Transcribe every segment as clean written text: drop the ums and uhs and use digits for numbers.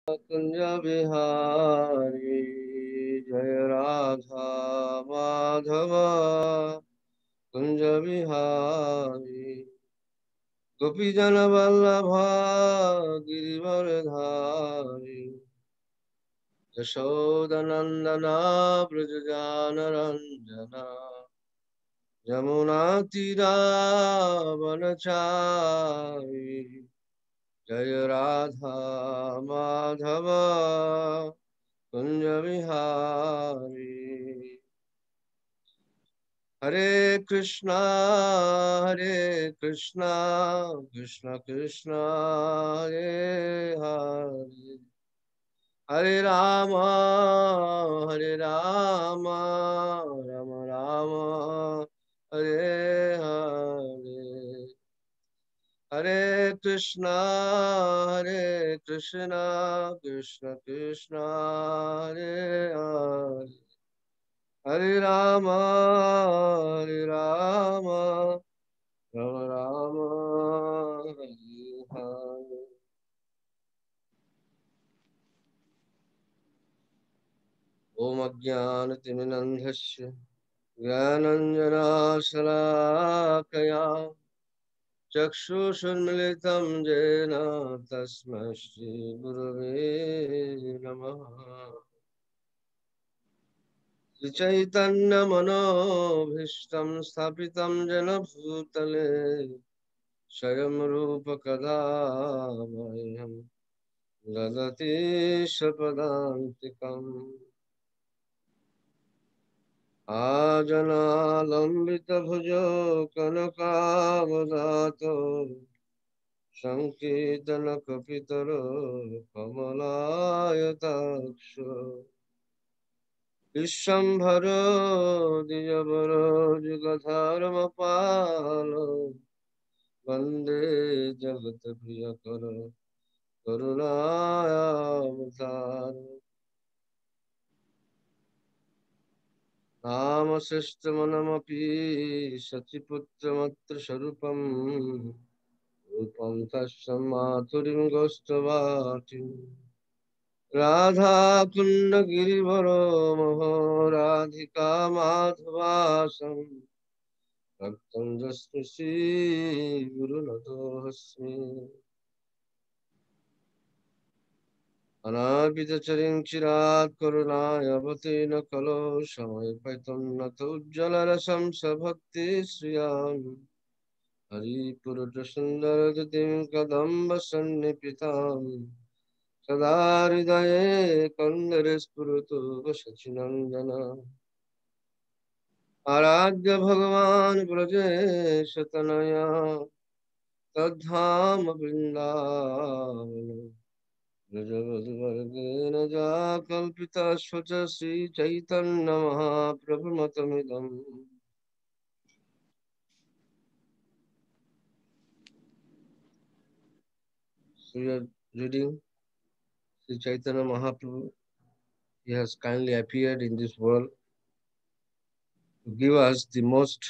कुंज बिहारी जय राधा माधव कुंज बिहारी गोपी जन वल्लभा गिरिवरधारी यशोदनंदना ब्रजजानरंजना यमुना तीरावनचारी जय राधा माधव कुंज बिहारी हरे कृष्णा कृष्ण कृष्ण हरे हरे हरे राम राम राम हरे हरे हरे कृष्णा कृष्ण कृष्ण हरे हरे हरे राम राम राम हरे हरे ओम अज्ञानतिमिरन्धस्य ज्ञानञ्जनाशलाकया चक्षुषुन्मिलितं येन तस्मै श्रीगुरवे नमः श्रीचैतन्यमनोभीष्टं स्थापितं येन भूतले स्वयं रूप कदा मह्यं ददति स्वपदान्तिकम् आजनालम्बितभुजो कनकावदातो सङ्कीर्तनकपितरो कमलायताक्षो विश्वम्भरो द्विजवरो जुगधर्मपालो वन्दे जगत्प्रियकरो करुणायावतारो नामशिष्टमनमपि शचिपुत्रमत्र स्वरूपम् रूपं तस्य माधुरीं गोष्ठवाटिं राधाकुण्डगिरिवरो महो राधिका माधवासं भक्तं जस्मि श्रीगुरुनतोऽस्मि अनापितचरिं चिरात् करुणायवतेन कलो शमयपैतं नतोज्ज्वलरसं सभक्ति श्रियाम् हरिपुरुषसुन्दरगतिं कदम्बसन्निपिताम् सदा हृदये कन्दरे स्फुरतु शचिनन्दन आराध्य भगवान् ब्रजेशतनया तद्धाम वृन्दावन ब्रजवधुवर्गेण जा कल्पितस्व च श्रीचैतन्यमहाप्रभुमतमिदम् So we are reading Sri Chaitanya Mahaprabhu. He has kindly appeared in this world to give us the most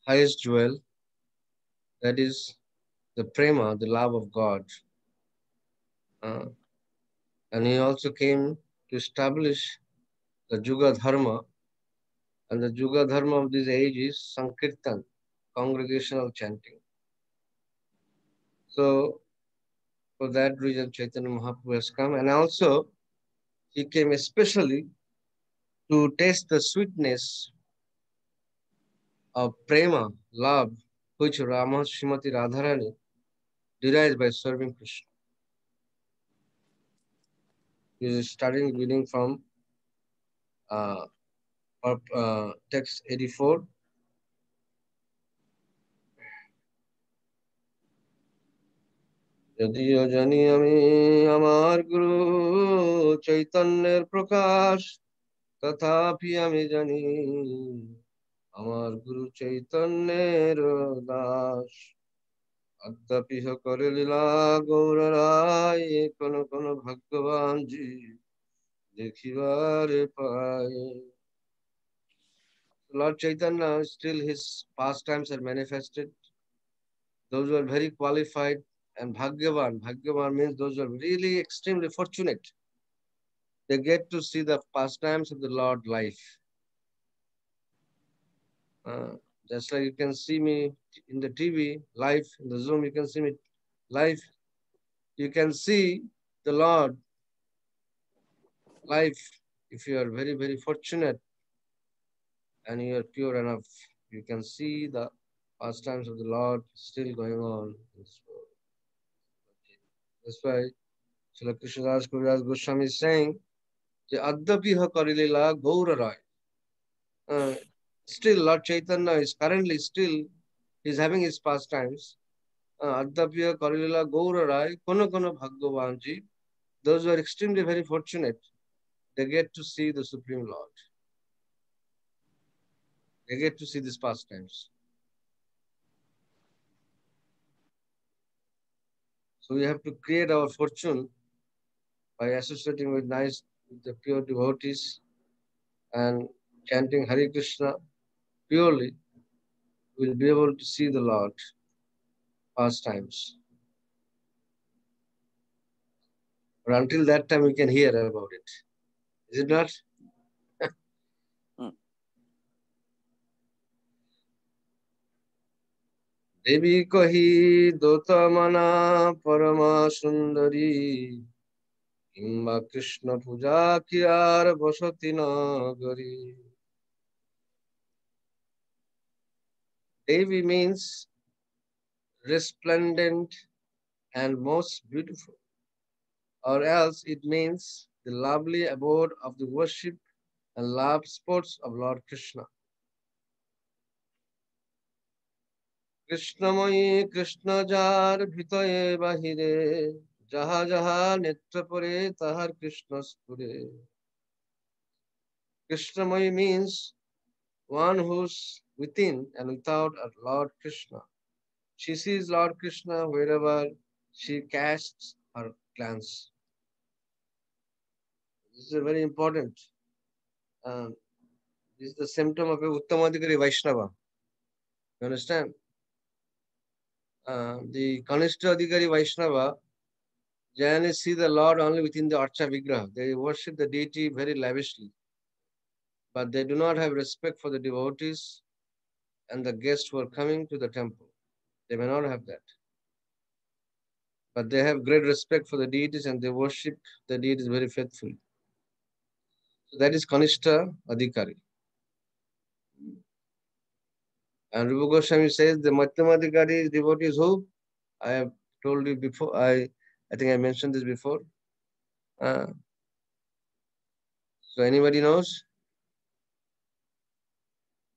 highest jewel, that is the prema, the love of God. Uh, and he also came to establish the Juga Dharma, and the Juga Dharma of this age is Sankirtan, congregational chanting. So, for that reason, Chaitanya Mahaprabhu has come, and also he came especially to taste the sweetness of prema, love, which Rama Srimati Radharani derives by serving Krishna. He is starting reading from uh, text 84. যদিও জানি আমি আমার গুরু চৈতন্যের প্রকাশ তথাপি আমি জানি আমার গুরু চৈতন্যের দাস অদ্যাপিহ করে লীলা গৌর রায় কোন কোন ভাগ্যবান জি দেখিবারে পায় Lord Chaitanya, still his pastimes are manifested. Those who are very qualified And Bhagyavan. Bhagyavan means those who are really extremely fortunate. They get to see the pastimes of the Lord life. Uh, just like you can see me in the TV, live, in the Zoom, you can see me live. You can see the Lord life if you are very, very fortunate and you are pure enough. You can see the pastimes of the Lord still going on in this world. That's why Srila Krishnadas Kaviraj Goswami is saying, যে अद्यापिह करिलीला गौर राय. Still, Lord Chaitanya is currently still, he's having his pastimes. Adhyapya Karilila Gaura Rai, Kono Kono Bhagavaanji, those who are extremely very fortunate, they get to see the Supreme Lord. They get to see these pastimes. So we have to create our fortune by associating with with the pure devotees and chanting Hare Krishna purely, we'll be able to see the Lord pastimes. But until that time, we can hear about it. Is it not? Devi kahi dota mana parama sundari Imba Krishna puja kiyar basati nagari. Devi means resplendent and most beautiful, or else it means the lovely abode of the worship and love sports of Lord Krishna. Krishnamayi Krishna jar bhitaye bahire jaha jaha netra pore tahar Krishna spure. Krishnamayi means one who's within and without are Lord Krishna. She sees Lord Krishna wherever she casts her glance. This is a very important. Uh, this is the symptom of a Uttamadhikari Vaishnava. You understand? The Kanishta Adhikari Vaishnava, Jainis see the Lord only within the Archa Vigraha. They worship the deity very lavishly. But they do not have respect for the devotees and the guests who are coming to the temple. They may not have that. But they have great respect for the deities and they worship the deities very faithfully. So that is Kanishta Adhikari. And Rupa Goswami says the Madhyamadhikari devotee is who? I have told you before. I think I mentioned this before. Uh, so anybody knows?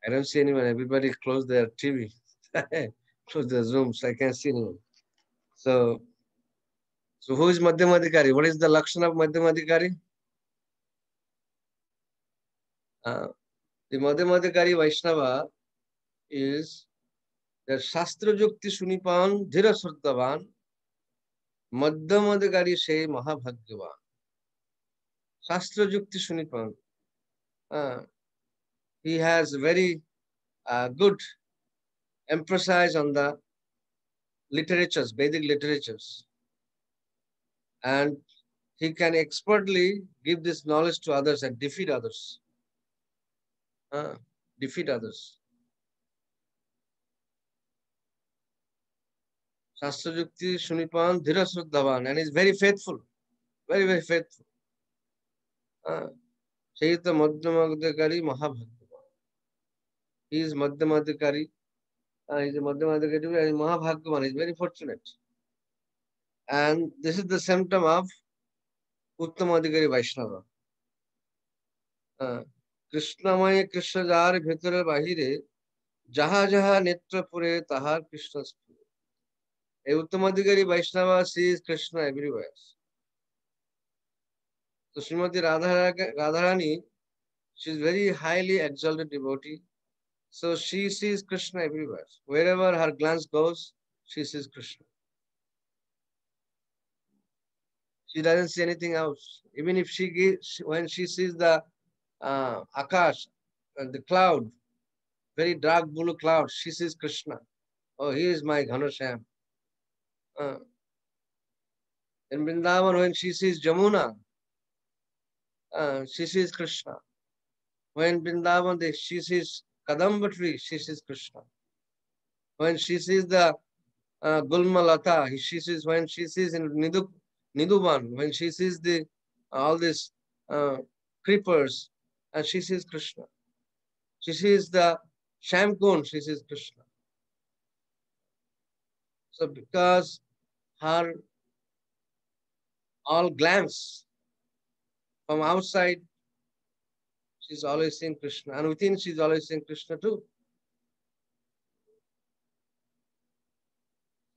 I don't see anyone. Everybody close their TV, close their Zooms. I can't see anyone. So, who is Madhyamadhikari? What is the Lakshana of Madhyamadhikari? The Madhyamadhikari Vaishnava is the Shastra Jukti Sunipan Dhira Srudavan Madhyamadhikari Se Mahabhagyavan. Shastra Jukti Sunipan. He has very good emphasis on the literatures, Vedic literatures. And he can expertly give this knowledge to others and defeat others. Defeat others. Shastra Jukti Sunipan Dhira Srudavan, and is very faithful. Very, very faithful. Chaitya Madhyamadhikari Mahabhagyavan. He is Madhyamadhikari. He is a Madhyamadhikari and Mahabhagyavan. He is very fortunate. And this is the symptom of Uttamadhikari Vaishnava. Krishnamaya Krishna jar bhitare bahire jaha jaha netra pure tahar Krishna spure. A Uttamadhikari Vaishnava sees Krishna everywhere. So Srimati Radharani, she is very highly exalted devotee. So she sees Krishna everywhere. Wherever her glance goes, she sees Krishna. She doesn't see anything else. Even if when she sees the Akash, the cloud, very dark blue cloud, she sees Krishna. Oh, he is my Ghanasham. In Vrindavan, when she sees Jamuna, she sees Krishna. When Vrindavan, she sees Kadamba tree, she sees Krishna. When she sees the Gulmalata, she sees, when she sees in Niduban, when she sees the all these uh, creepers, and she sees Krishna. She sees the Shamkun, she sees Krishna. So because her all glance from outside, she's always seeing Krishna, and within she's always seeing Krishna too.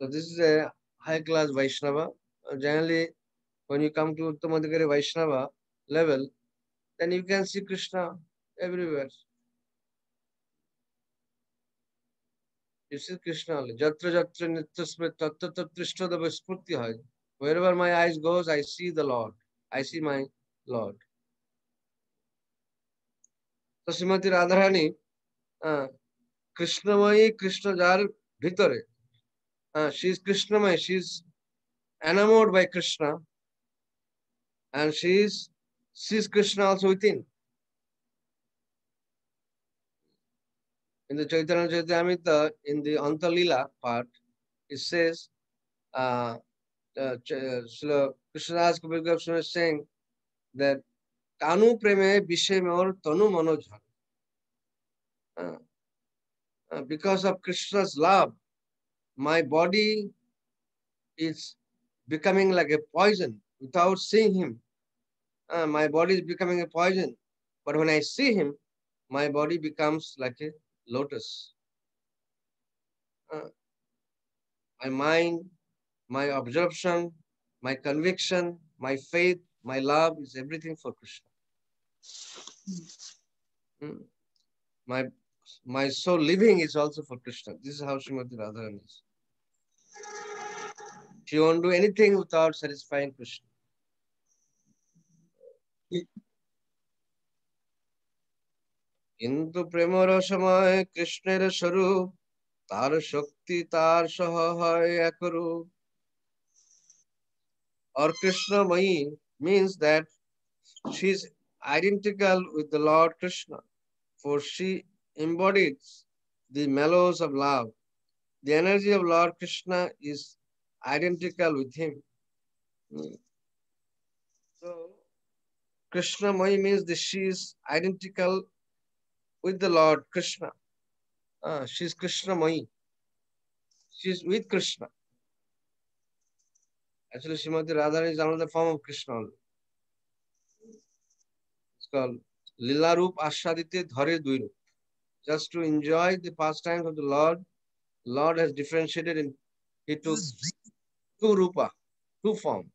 So this is a high class Vaishnava. Generally, when you come to Uttamadhikari Vaishnava level, then you can see Krishna everywhere. You see Krishna only. Jatra jatra nityasmrit tatta tatrishtadava spurti hai. Wherever my eyes goes, I see the Lord. I see my Lord. So Srimati Radharani, Krishnamayi, Krishna jar bhitare. She is Krishnamayi. She is enamored by Krishna, and she sees Krishna also within. In the Chaitanya Charitamrita, in the Antalila part, it says, Srila Krishnadas Kabir Goswami is saying that Kanu preme bishe or tanu manojhan. Because of Krishna's love, my body is becoming like a poison without seeing him. My body is becoming a poison. But when I see him, my body becomes like a lotus. Uh, my mind, my absorption, my conviction, my faith, my love is everything for Krishna. Mm. My my soul living is also for Krishna. This is how Srimati Radharani is. She won't do anything without satisfying Krishna. কিন্তু প্রেমর সময় কৃষ্ণের স্বরূপ তার শক্তি তার সহ হয় একরূপ or Krishnamayi means that she is identical with the Lord Krishna, for she embodies the mellows of love. The energy of Lord Krishna is identical with him. So Krishnamayi means that she is identical with the Lord Krishna. She is Krishnamayi. She is with Krishna. Actually, Srimati Radharani is another form of Krishna. It's called Lila Rup Ashadite Dhare Duirup. Just to enjoy the pastimes of the Lord has differentiated in, he took two rupa, two form.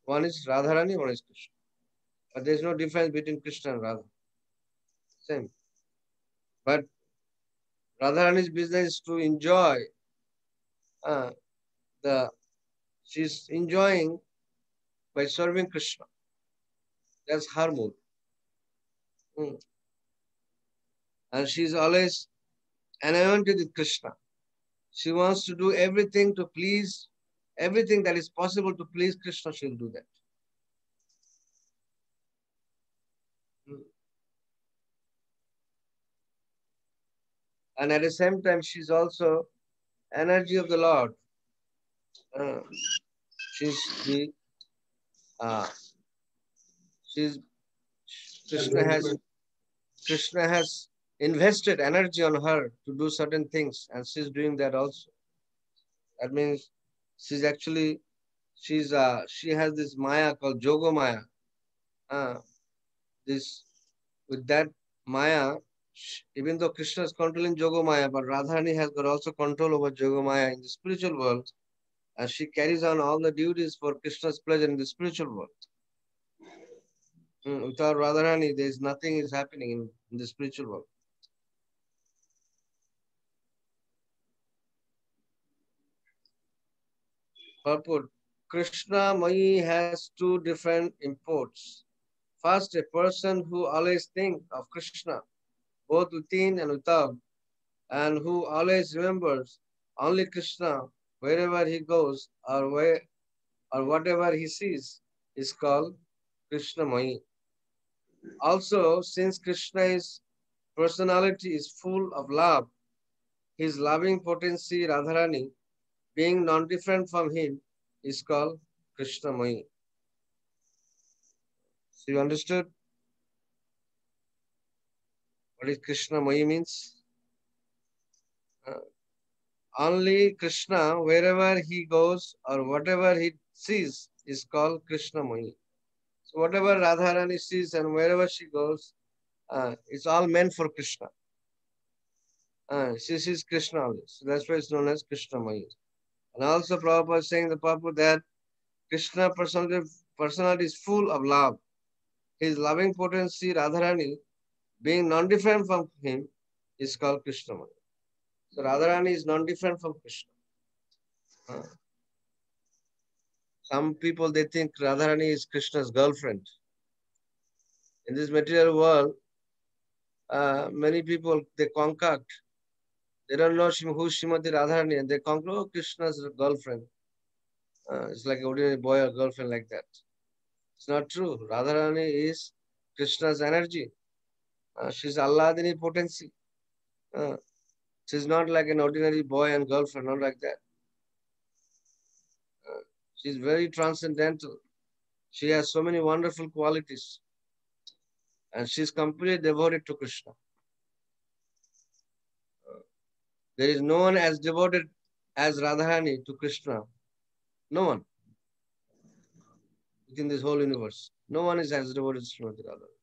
One is Radharani, one is Krishna. But there is no difference between Krishna and Radha. Same. But Radharani's business is to enjoy uh, the, she's enjoying by serving Krishna. That's her mood. Mm. And she's always enamored with Krishna. She wants to do everything to please, everything that is possible to please Krishna, she'll do that. Mm. And at the same time, she's also energy of the Lord. Uh, she's the uh, she's Krishna has invested energy on her to do certain things, and she's doing that also. That means she's actually she has this Maya called Jogo Maya. Uh, this with that Maya, even though Krishna is controlling Jogo Maya, but Radharani has got also control over Jogo Maya in the spiritual world, and she carries on all the duties for Krishna's pleasure in the spiritual world. Without Radharani, there is nothing is happening in the spiritual world. Purport. Krishna Mai has two different imports. First, a person who always thinks of Krishna, both within and without, and who always remembers only Krishna wherever he goes or or whatever he sees is called Krishnamai. Also, since Krishna's personality is full of love, his loving potency Radharani, being non-different from him, is called Krishnamai. So you understood what is Krishnamai means? Uh, Only Krishna, wherever he goes or whatever he sees, is called Krishnamai. So whatever Radharani sees and wherever she goes, it's all meant for Krishna. She sees Krishna only. So that's why it's known as Krishnamai. And also Prabhupada is saying the purport that Krishna personality is full of love. His loving potency, Radharani, being non-different from him, is called Krishnamai. So Radharani is non-different from Krishna. Uh, some people they think Radharani is Krishna's girlfriend. In this material world, many people they concoct. They don't know who's Srimati Radharani and they concoct, oh, Krishna's girlfriend. It's like ordinary boy or girlfriend like that. It's not true. Radharani is Krishna's energy. She's Alladini potency. Uh, she's not like an ordinary boy and girlfriend, not like that. Uh, she's very transcendental. She has so many wonderful qualities. And she's completely devoted to Krishna. There is no one as devoted as Radharani to Krishna. No one within this whole universe. No one is as devoted to Srimati Radharani.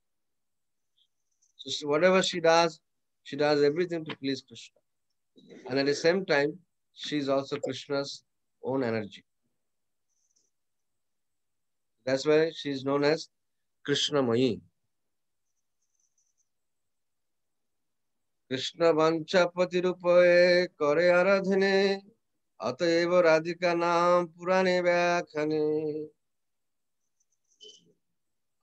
So whatever she does everything to please Krishna. And at the same time, she is also Krishna's own energy. That's why she is known as Krishnamayi. Krishna Vanchapati Rupaye Kore Aradhane Ateva Radhika Nam Purane Vyakhane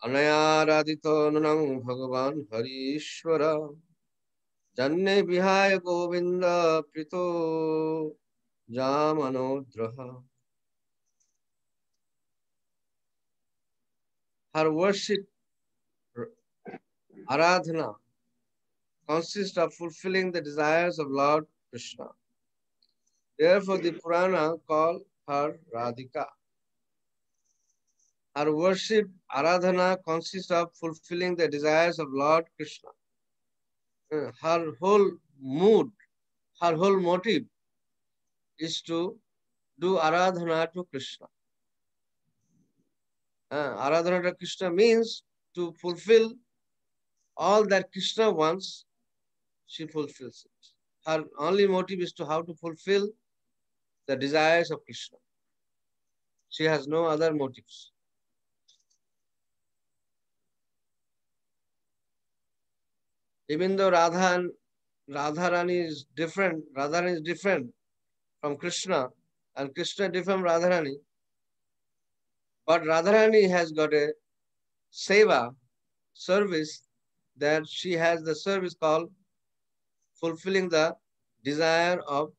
Anayaradito Nunam Bhagavan Harishwara Janne Vihaya Govinda Prito Jamanodraha. Her worship, Aradhana, consists of fulfilling the desires of Lord Krishna. Therefore, the Purana call her Radhika. Her worship, Aradhana, consists of fulfilling the desires of Lord Krishna. Her whole mood, her whole motive is to do Aradhana to Krishna. Aradhana to Krishna means to fulfill all that Krishna wants, she fulfills it. Her only motive is to how to fulfill the desires of Krishna. She has no other motives. Even though Radharani is different, Radharani is different from Krishna, and Krishna different from Radharani, but Radharani has got a seva, service, that she has the service called fulfilling the desire of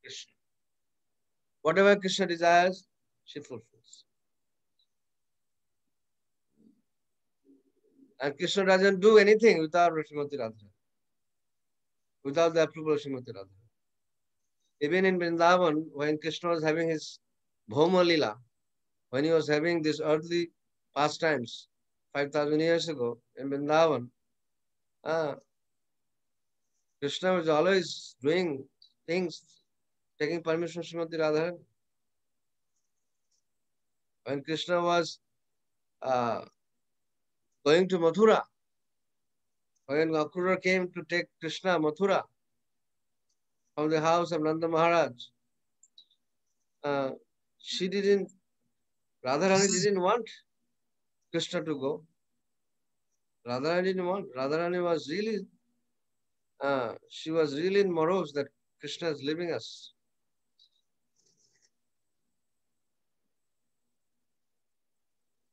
Krishna. Whatever Krishna desires, she fulfills. And Krishna doesn't do anything without Srimati Radha, without the approval of Srimati Radha. Even in Vrindavan, when Krishna was having his Bhoma Lila, when he was having these earthly pastimes 5,000 years ago in Vrindavan, Krishna was always doing things, taking permission from Srimati Radharani. When Krishna was going to Mathura, when Akrura came to take Krishna Mathura from the house of Nanda Maharaj, she didn't, Radharani didn't want Krishna to go. Radharani didn't want. Radharani was really, she was really morose that Krishna is leaving us.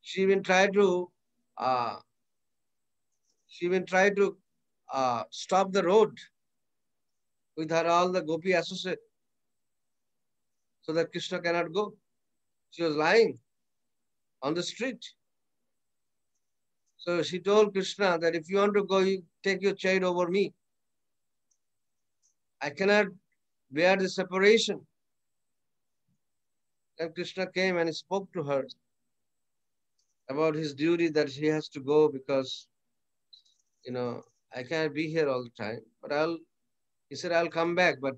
She even tried to, uh, stop the road with her all the gopi associate so that Krishna cannot go. She was lying on the street. So she told Krishna that if you want to go, you take your child over me. I cannot bear the separation. And Krishna came and spoke to her about his duty that he has to go because, I can't be here all the time. But he said, I'll come back. But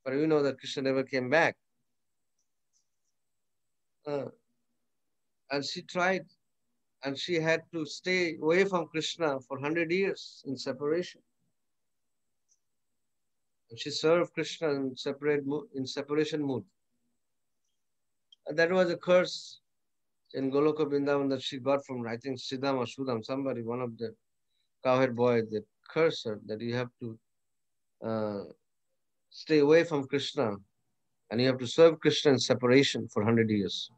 we know that Krishna never came back. Uh, and she tried, and she had to stay away from Krishna for 100 years in separation. And she served Krishna in separation mood. And that was a curse in Goloka Vrindavan that she got from, I think, Siddham or Sudham, somebody, one of the cowherd boys, that cursed her that you have to uh, stay away from Krishna and you have to serve Krishna in separation for 100 years.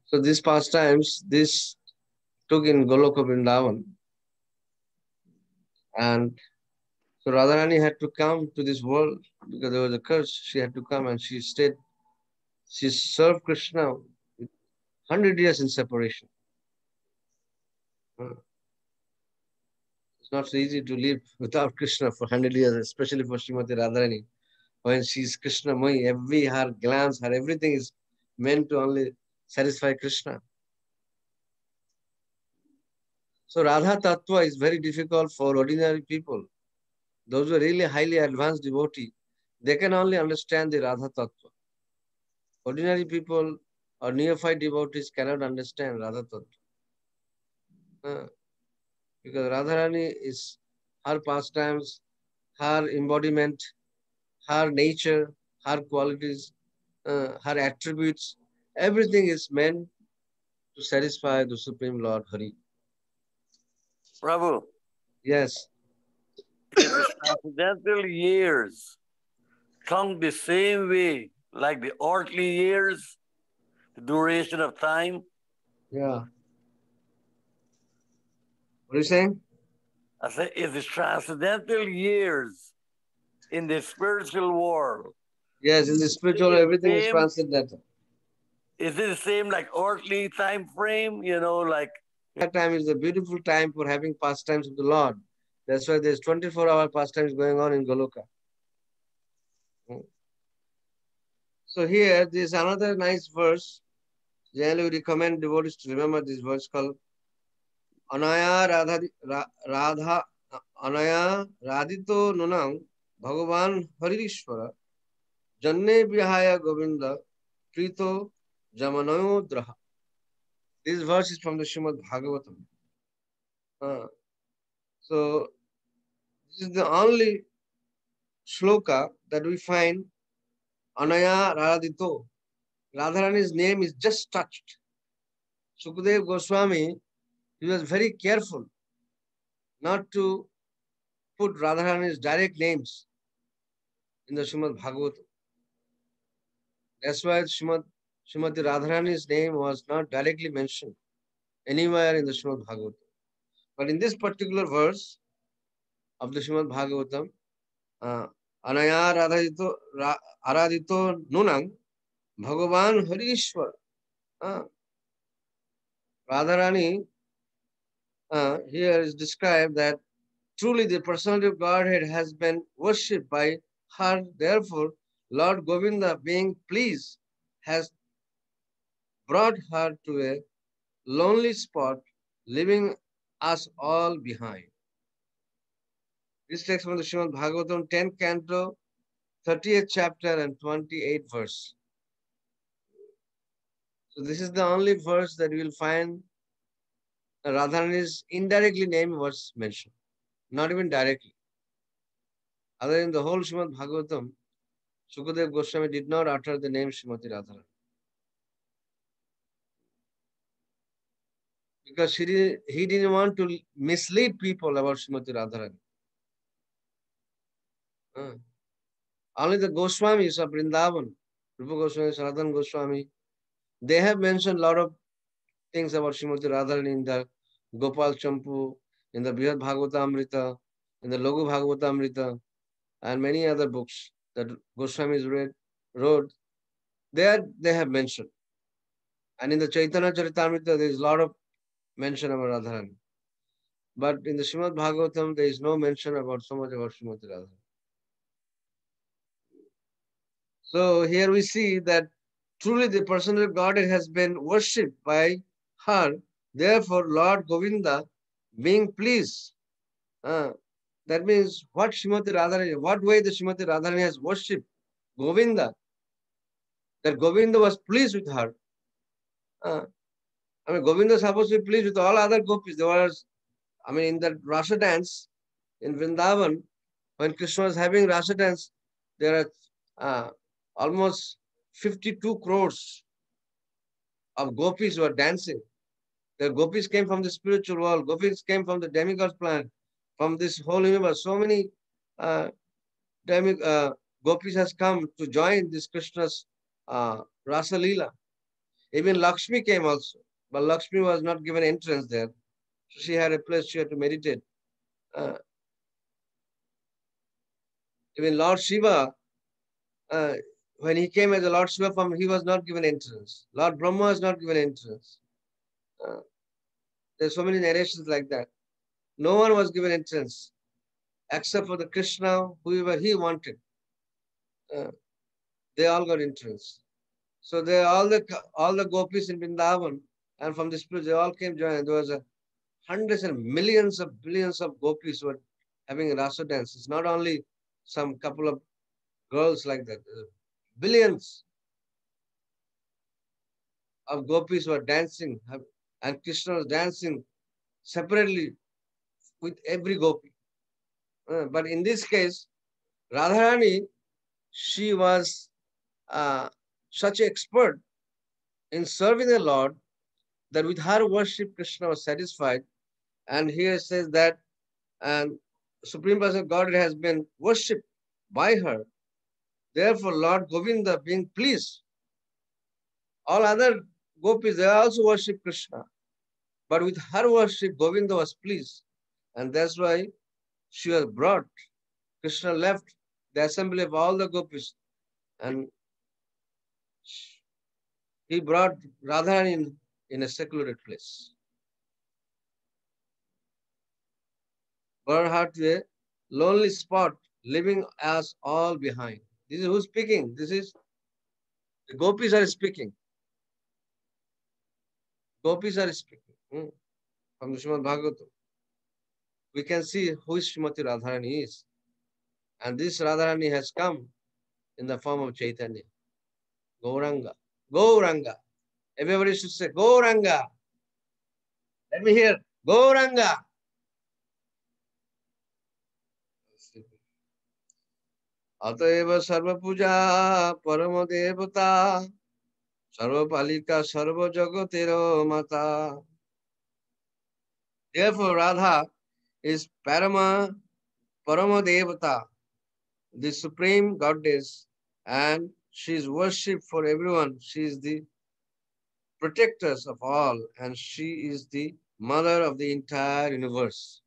So these pastimes, this took in Goloka Vrindavan. And so Radharani had to come to this world because there was a curse. She had to come and she stayed. She served Krishna 100 years in separation. It's not so easy to live without Krishna for 100 years, especially for Srimati Radharani. When she's Krishna Mai, her glance, her everything is meant to only satisfy Krishna. So Radha Tattva is very difficult for ordinary people. Those who are really highly advanced devotee, they can only understand the Radha Tattva. Ordinary people or neophyte devotees cannot understand Radha Tattva. Because Radharani is her pastimes, her embodiment, her nature, her qualities, her attributes, everything is meant to satisfy the Supreme Lord Hari. Prabhu, Yes. if the transcendental years count the same way like the earthly years, the duration of time, Yeah. What are you saying? I say, if the transcendental years in the spiritual world, Yes, in the is spiritual, it the everything is same? transcendental. Is it the same like earthly time frame? Like That time is a beautiful time for having pastimes of the Lord. That's why there's 24-hour pastimes going on in Goloka. So here, there's another nice verse. Generally, we recommend devotees to remember this verse called Anaya Radha Anaya Radito Nunam Bhagavan Haririshwara Janne Vihaya Govinda Prito Jamanayo Draha. This verse is from the Srimad Bhagavatam. So this is the only shloka that we find Anaya Radhito. Radharani's name is just touched. Sukadev Goswami, he was very careful not to put Radharani's direct names in the Srimad Bhagavatam. That's why Srimati Radharani's name was not directly mentioned anywhere in the Srimad Bhagavatam. But in this particular verse of the Srimad Bhagavatam, Anaya Aradito Nunang Bhagavan Harishwar. Radharani here is described that truly the personality of Godhead has been worshipped by her. Therefore, Lord Govinda, being pleased, has brought her to a lonely spot, leaving us all behind. This text from the Srimad Bhagavatam, 10th canto, 30th chapter, and 28th verse. So, this is the only verse that you will find Radharani's indirectly name was mentioned, not even directly. Other than the whole Srimad Bhagavatam, Sukadev Goswami did not utter the name Srimati Radharani. Because he didn't want to mislead people about Srimati Radharani. Only the Goswamis of Vrindavan, Rupa Goswami, Sanatana Goswami, they have mentioned a lot of things about Srimati Radharani in the Gopal Champu, in the Brihad Bhagavatamrita, in the Logu Bhagavatamrita, and many other books that Goswamis wrote. There they have mentioned. And in the Chaitanya Charitamrita, there is a lot of mention about Radharani. But in the Srimad Bhagavatam, there is no mention about so much about Srimati Radharani. So here we see that truly the personal Godhead has been worshipped by her. Therefore, Lord Govinda being pleased. That means what Srimati Radharani, what way the Srimati Radharani has worshipped Govinda, that Govinda was pleased with her. Govinda is supposed to be pleased with all other gopis. There was, in that Rasa dance in Vrindavan, when Krishna was having Rasa dance, there are almost 52 crores of gopis who are dancing. The gopis came from the spiritual world. Gopis came from the demigods planet, from this whole universe. So many uh, gopis has come to join this Krishna's Rasa Leela. Even Lakshmi came also, but Lakshmi was not given entrance there. So she had a place she had to meditate. Uh, Even Lord Shiva, uh, when he came as a Lord Shiva form, he was not given entrance. Lord Brahma was not given entrance. Uh, there's so many narrations like that. No one was given entrance except for the Krishna, whoever he wanted. Uh, they all got entrance. So they all the gopis in Vrindavan and from this place they all came join. There was hundreds and millions of billions of gopis who were having rasa dance. It's not only some couple of girls like that. Billions of gopis were dancing and Krishna was dancing separately with every gopi. But in this case, Radharani, she was such an expert in serving the Lord that with her worship, Krishna was satisfied. And here it says that and Supreme Person God has been worshipped by her. Therefore, Lord Govinda being pleased. All other gopis, they also worship Krishna. But with her worship, Govinda was pleased. And that's why she was brought. Krishna left the assembly of all the gopis and he brought Radharani in a secluded place. Brought her to a lonely spot, leaving us all behind. This is who's speaking. This is the gopis are speaking. Gopis are speaking from the Srimad Bhagavatam. We can see who Srimati Radharani is. And this Radharani has come in the form of Chaitanya. Gauranga. Gauranga. Everybody should say Gauranga. Let me hear. Gauranga. अतएव सर्वपूजा परम देवता सर्वपालिका सर्व जगतेर माता. Therefore, Radha is Parama Devata, the supreme goddess, and she is worshipped for everyone. She is the protector of all, and she is the mother of the entire universe.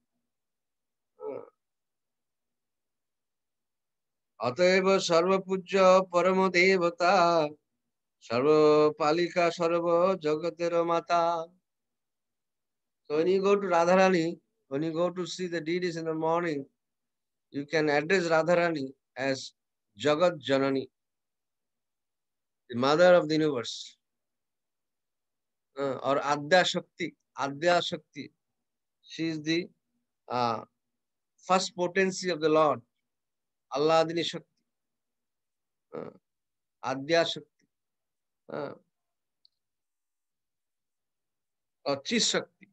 अतएव सर्वपूज्य परम देवता सर्वपालिका सर्व जगतेर mata. So when you go to Radharani, when you go to see the deities in the morning, you can address Radharani as Jagat Janani, the mother of the universe, or Adya Shakti. Adya Shakti. She is the first potency of the Lord, Alladini Shakti, Adya Shakti, or Chis Shakti.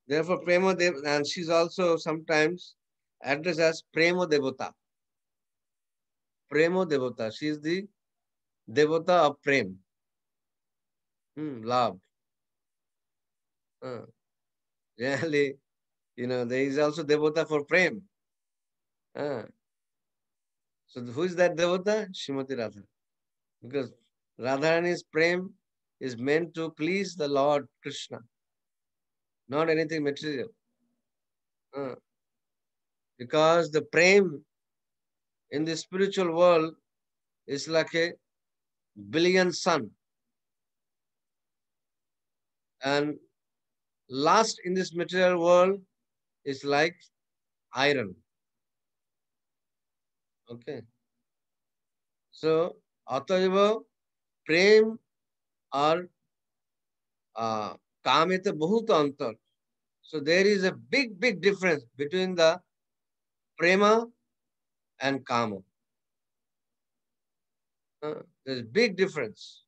Therefore, Prema Dev, and she's also sometimes addressed as Prema Devata. Prema Devata. She is the Devata of Prem. Love. Generally, there is also Devata for Prem. So who is that Devata? Srimati Radha. Because Radharani's Prem is meant to please the Lord Krishna, not anything material. Because the Prem in the spiritual world is like a billion sun. And last in this material world is like iron. Okay. So, Ataiva, Prem or Kamete Bahut Antar. So there is a big difference between the Prema and Kama. There's a big difference.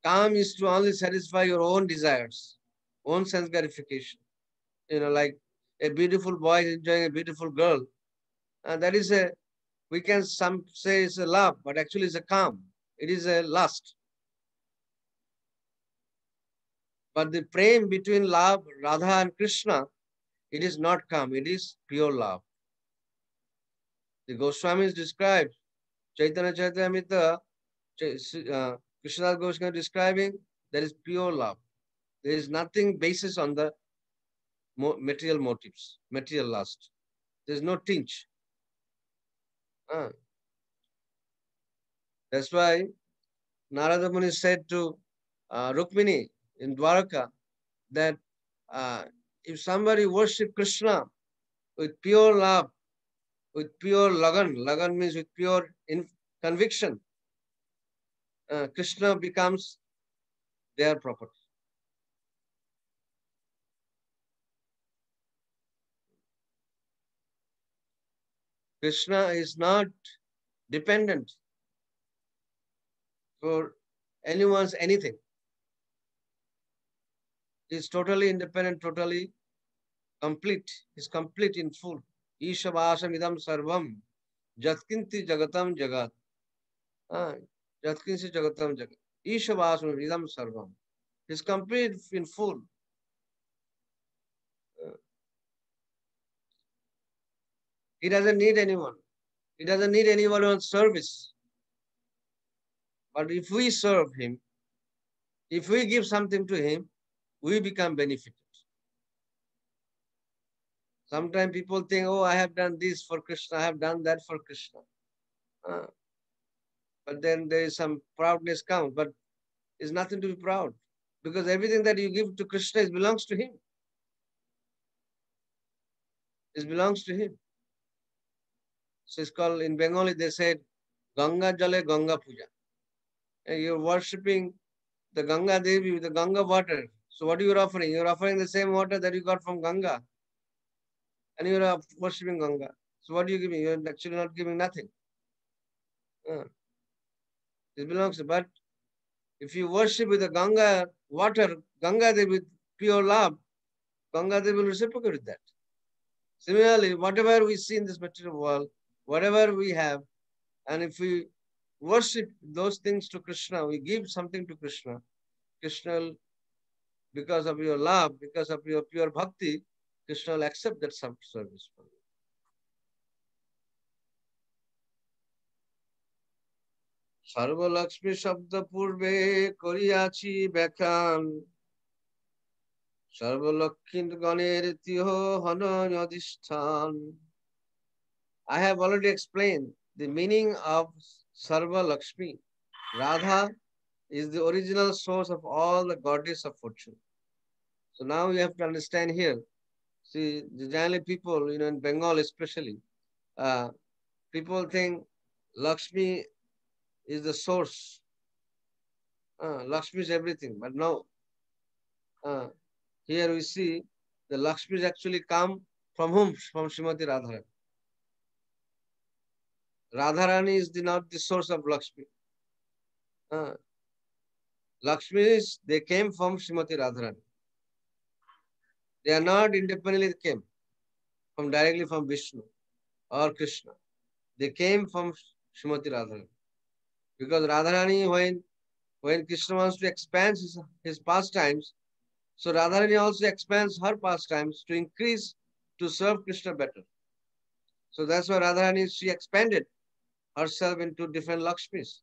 Calm is to only satisfy your own desires, own sense gratification. Like a beautiful boy enjoying a beautiful girl. That is we can some say it's a love, but actually it's a calm. It is a lust. But the prem between love, Radha and Krishna, it is not calm, it is pure love. The Goswamis described, Chaitanya Charitamrita, Krishna Goswami describing, there is pure love. There is nothing basis on the material motives, material lust. There is no tinge. That's why Narada Muni said to Rukmini in Dwaraka that if somebody worship Krishna with pure love, with pure lagan means with pure conviction, Krishna becomes their property. Krishna is not dependent for anyone's anything. He is totally independent, totally complete. He is complete in full. Ishavasam idam sarvam jatkinti jagatam jagat. Jatkinti jagatam jagat. Ishavasam idam sarvam. He is complete in full. He doesn't need anyone. He doesn't need anyone on service. But if we serve him, if we give something to him, we become benefited. Sometimes people think, oh, I have done this for Krishna, I have done that for Krishna. But then there is some proudness comes, but it's nothing to be proud. Because everything that you give to Krishna belongs to him. It belongs to him. So it's called, in Bengali, they said, Ganga Jale Ganga Puja. And you're worshipping the Ganga Devi with the Ganga water. So what are you offering? You're offering the same water that you got from Ganga. And you're worshipping Ganga. So what are you giving? You're actually not giving nothing. It belongs to, but if you worship with the Ganga water, Ganga Devi with pure love, Ganga Devi will reciprocate with that. Similarly, whatever we see in this material world, whatever we have, and if we worship those things to Krishna, we give something to Krishna, Krishna will, because of your love, because of your pure bhakti, Krishna will accept that service from you. সর্বলক্ষ্মী শব্দ পূর্বে করিয়াছি ব্যাখ্যান সর্বলক্ষ্মী গণের তিহ হন অধিষ্ঠান. I have already explained the meaning of Sarva Lakshmi. Radha is the original source of all the goddess of fortune. So now you have to understand here. See, generally people, in Bengal especially, people think Lakshmi is the source. Lakshmi is everything, but no. Here we see the Lakshmi actually come from whom? From Srimati Radharani. Radharani is not the source of Lakshmi. Lakshmi they came from Srimati Radharani. They are not independently came from directly from Vishnu or Krishna. They came from Srimati Radharani. Because Radharani, when Krishna wants to expand his pastimes, so Radharani also expands her pastimes to increase, to serve Krishna better. So that's why Radharani, she expanded herself into different Lakshmis.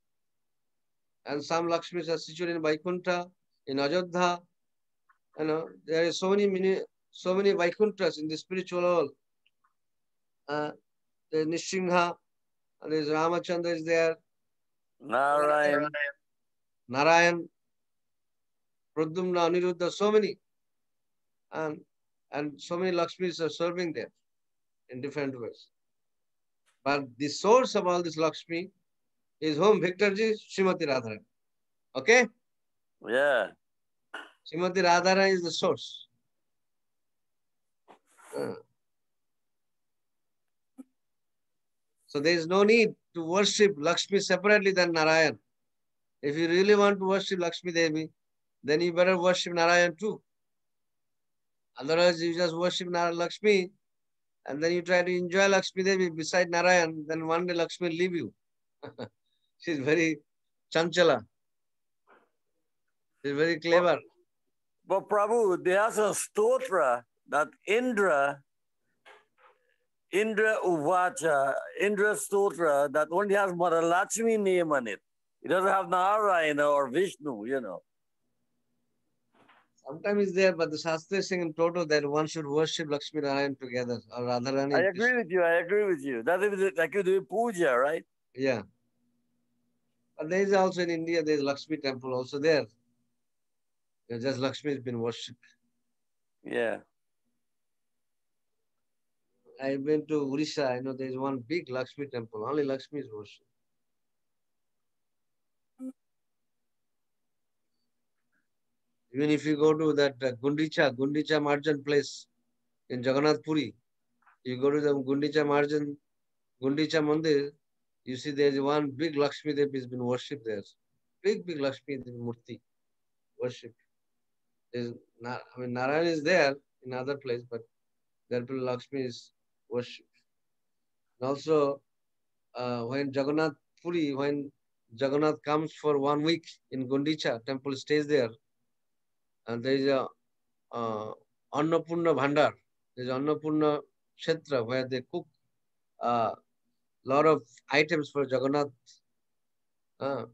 And some Lakshmis are situated in Vaikuntha, in Ajodha. There are so many Vaikunthas in the spiritual world. There's Nishingha, And there's Ramachandra is there, Narayan. Narayan, Pradyumna, Aniruddha, so many. And, and so many Lakshmis are serving there in different ways. But the source of all this Lakshmi is whom? Victorji, Srimati Radharani. Okay? Yeah. Srimati Radharani is the source. Uh, so there is no need to worship Lakshmi separately than Narayan. If you really want to worship Lakshmi Devi, then you better worship Narayan too. Otherwise, you just worship Lakshmi and then you try to enjoy Lakshmi Devi beside Narayan, then one day Lakshmi will leave you. She's very chanchala. She's very clever. But Prabhu, there's a stotra that Indra Uvacha, Indra Stotra, that only has Mother Lakshmi name on it. It doesn't have Narayana or Vishnu, you know. Sometimes it's there, but the Shastra is saying in total that one should worship Lakshmi Narayan together, or Radharani I and agree Krishna. with you. I agree with you. That's like you do puja, right? Yeah. But there is also in India, there is Lakshmi temple also there. Just Lakshmi has been worshipped. Yeah. I've been to Odisha. I know there is one big Lakshmi temple. Only Lakshmi is worshipped. Even if you go to that Gundicha Marjan place in Jagannath Puri, you go to the Gundicha Mandir, you see there is one big Lakshmi Devi has been worshipped there. Big Lakshmi Devi Murti worshipped. Narayan is there in other place, but there Lakshmi is worshipped. And also, when Jagannath comes for 1 week in Gundicha, temple stays there, and there is a Annapurna Bhandar. There is Annapurna Kshetra where they cook a lot of items for Jagannath. Uh,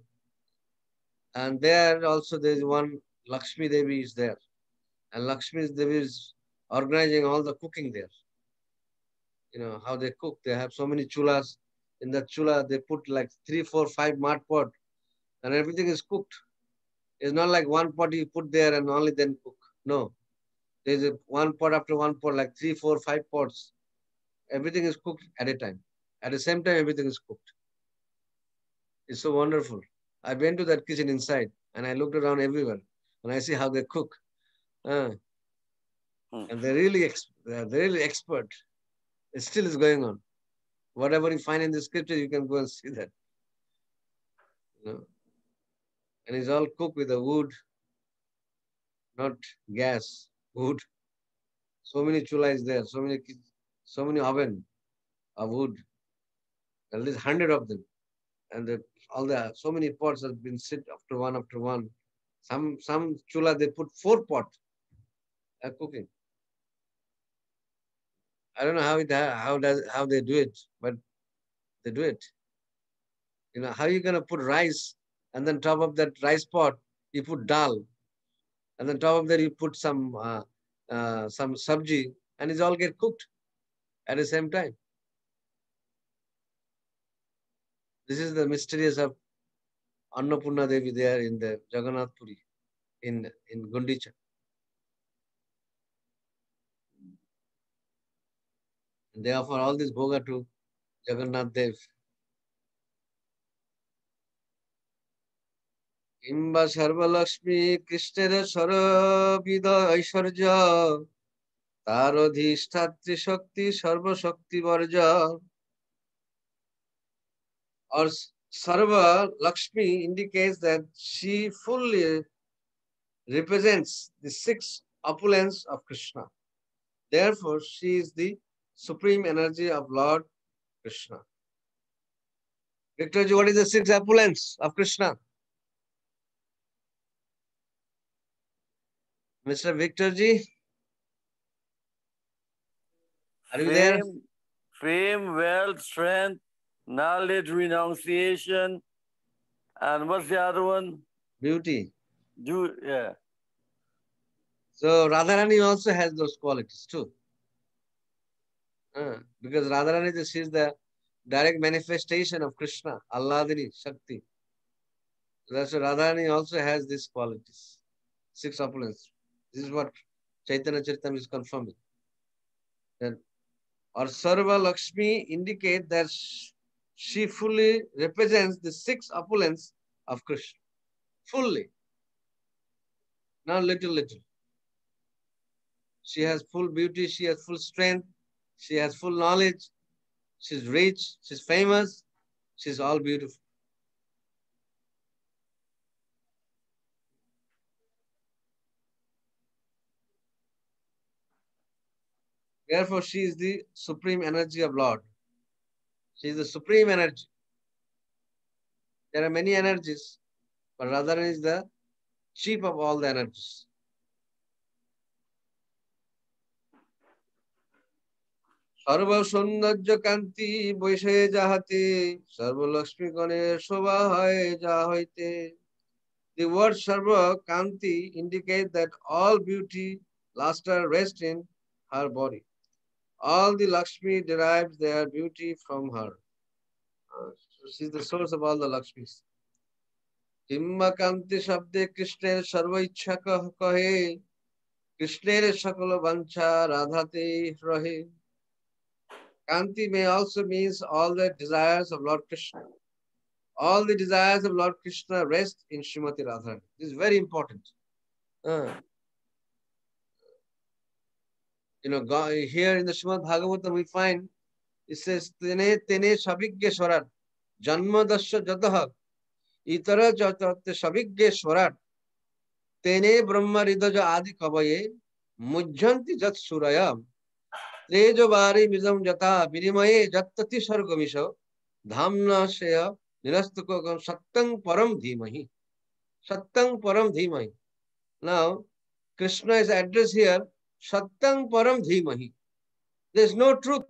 and there also there is one Lakshmi Devi is there. And Lakshmi Devi is organizing all the cooking there. You know, how they cook. They have so many chulas. In that chula, they put like 3, 4, 5 mud pot and everything is cooked. It's not like one pot you put there and only then cook. No. There's one pot after one pot, like 3, 4, 5 pots. Everything is cooked at a time. At the same time, everything is cooked. It's so wonderful. I went to that kitchen inside and I looked around everywhere and I see how they cook. And they're really expert. It still is going on. Whatever you find in the scripture, you can go and see that. You know? And it's all cooked with the wood, not gas, wood. So many chula is there, so many oven of wood. At least 100 of them. And so many pots have been set after one after one. Some chula they put 4 pot cooking. I don't know how they do it, but they do it. You know, how you gonna put rice and then top of that rice pot you put dal, and then top of that you put some sabji, and it's all get cooked at the same time. This is the mysterious of Annapurna Devi there in the Jagannath Puri in Gundicha. And they offer all this bhoga to Jagannath Dev. Imba Sarva Lakshmi Krishnera Sarabida Aishwarja Tarodhishtatri Shakti Sarva Shakti Varja. Or Sarva Lakshmi indicates that she fully represents the 6 opulence of Krishna. Therefore, she is the supreme energy of Lord Krishna. Victorji, what is the 6 opulence of Krishna? Mr. Victorji, are you there? Fame, wealth, strength, knowledge, renunciation, and what's the other one? Beauty. Yeah. So Radharani also has those qualities too. Because Radharani, she is the direct manifestation of Krishna, Alladini, Shakti. That's why Radharani also has these qualities, six opulence. This is what Chaitanya Charitam is confirming. That or Sarva Lakshmi indicate that she fully represents the six opulence of Krishna. Fully. Not little, little. She has full beauty, she has full strength, she has full knowledge, she's rich, she's famous, she's all beautiful. Therefore, she is the supreme energy of Lord. She is the supreme energy. There are many energies, but Radharani is the chief of all the energies. সর্ব সৌন্দর্য কান্তি বৈশে যাহাতে সর্বলক্ষ্মী গণের শোভা হয় যা হইতে. The word Sarva Kanti indicates that all beauty, luster rest in her body. All the Lakshmi derives their beauty from her. So she is the source of all the Lakshmis. Himma Kanti Shabde Krishner Sarva Ichha Kahe Krishner Shakala Vancha Radhate Rahe. Kanti may also means all the desires of Lord Krishna. All the desires of Lord Krishna rest in Srimati Radharani. This is very important. Here in the Srimad Bhagavatam we find it says Tene Tene Shabhigya Swarat Janma Dasya Jatah Itara Jatatte Shabhigya Swarat Tene Brahma Ridaja Adi Kavaye Mujjanti Jat Surayam Tejo Bari Mizam Jata Virimaye Jattati Sargamisha Dhamna Shaya Nirastukam Sattang Param Dhimahi. Sattang Param Dhimahi. Now, Krishna is addressed here, Sattang Param Dhimahi. There is no truth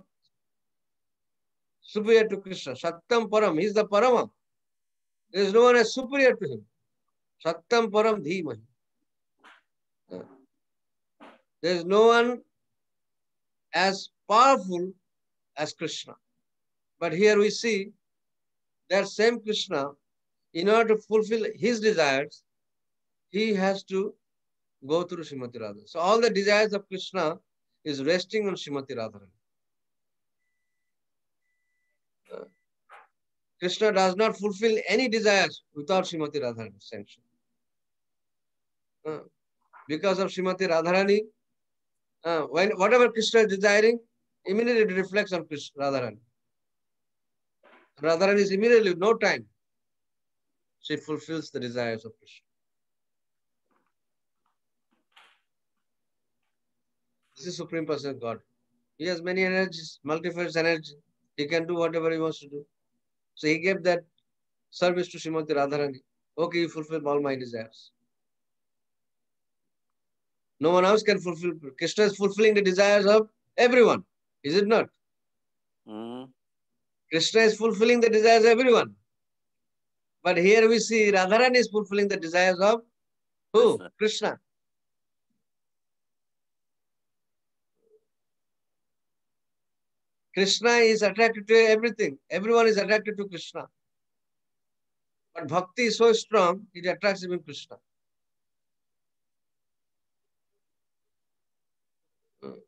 superior to Krishna. Sattam Param, he is the Parama. There is no one as superior to him. Sattam Param Dhimahi. There is no one as powerful as Krishna. But here we see that same Krishna, in order to fulfill his desires, he has to go through Srimati Radharani. So all the desires of Krishna is resting on Srimati Radharani. Krishna does not fulfill any desires without Srimati Radharani's sanction. Because of Srimati Radharani, whatever Krishna is desiring, immediately it reflects on Radharani. Radharani is immediately, no time, she fulfills the desires of Krishna. This is Supreme Person of God. He has many energies, multifaceted energy. He can do whatever he wants to do. So he gave that service to Srimati Radharani. Okay, you fulfill all my desires. No one else can fulfill. Krishna is fulfilling the desires of everyone. Is it not? Krishna is fulfilling the desires of everyone. But here we see Radharani is fulfilling the desires of who? Krishna. Krishna is attracted to everything. Everyone is attracted to Krishna. But bhakti is so strong, it attracts even Krishna.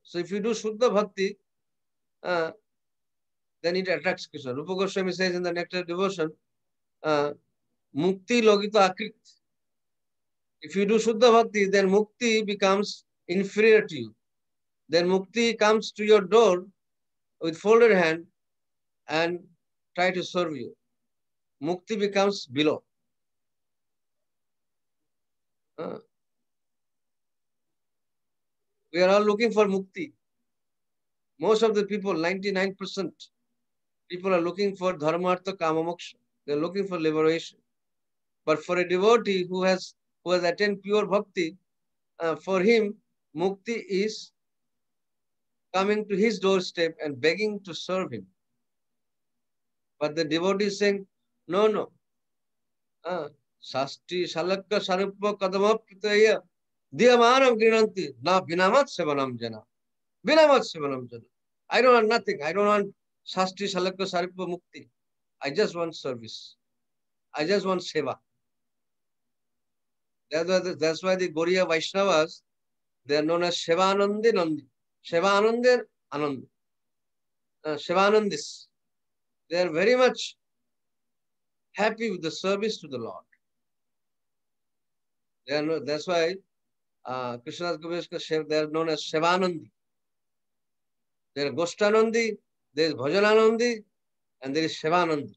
So if you do Shuddha Bhakti, then it attracts Krishna. Rupa Goswami says in the Nectar of Devotion, Mukti Logita Akrit. If you do Shuddha Bhakti, then Mukti becomes inferior to you. Then Mukti comes to your door with folded hand and try to serve you. Mukti becomes below. We are all looking for Mukti. Most of the people, 99% people are looking for Dharma, Artha, Kama, Moksha. They are looking for liberation. But for a devotee who has attained pure bhakti, for him, Mukti is coming to his doorstep and begging to serve him. But the devotee is saying, no. Shasti Shalakka Saruppa Kadamapritaya Diyamanam Grinanti Na Binamat Sevanam Jana. Binamat Sevanam Jana. I don't want nothing. I don't want Shastri Shalakya Saripya Mukti. I just want service. I just want seva. That's why the Gaudiya Vaishnavas, they are known as Shivanandi Nandi. Shivanandi Anand. Shivanandis. They are very much happy with the service to the Lord. That's why Krishna's Gopeshka, they are known as Shivanandi. There is Goshtanandi, there is Bhajananandi, and there is Shivanandi.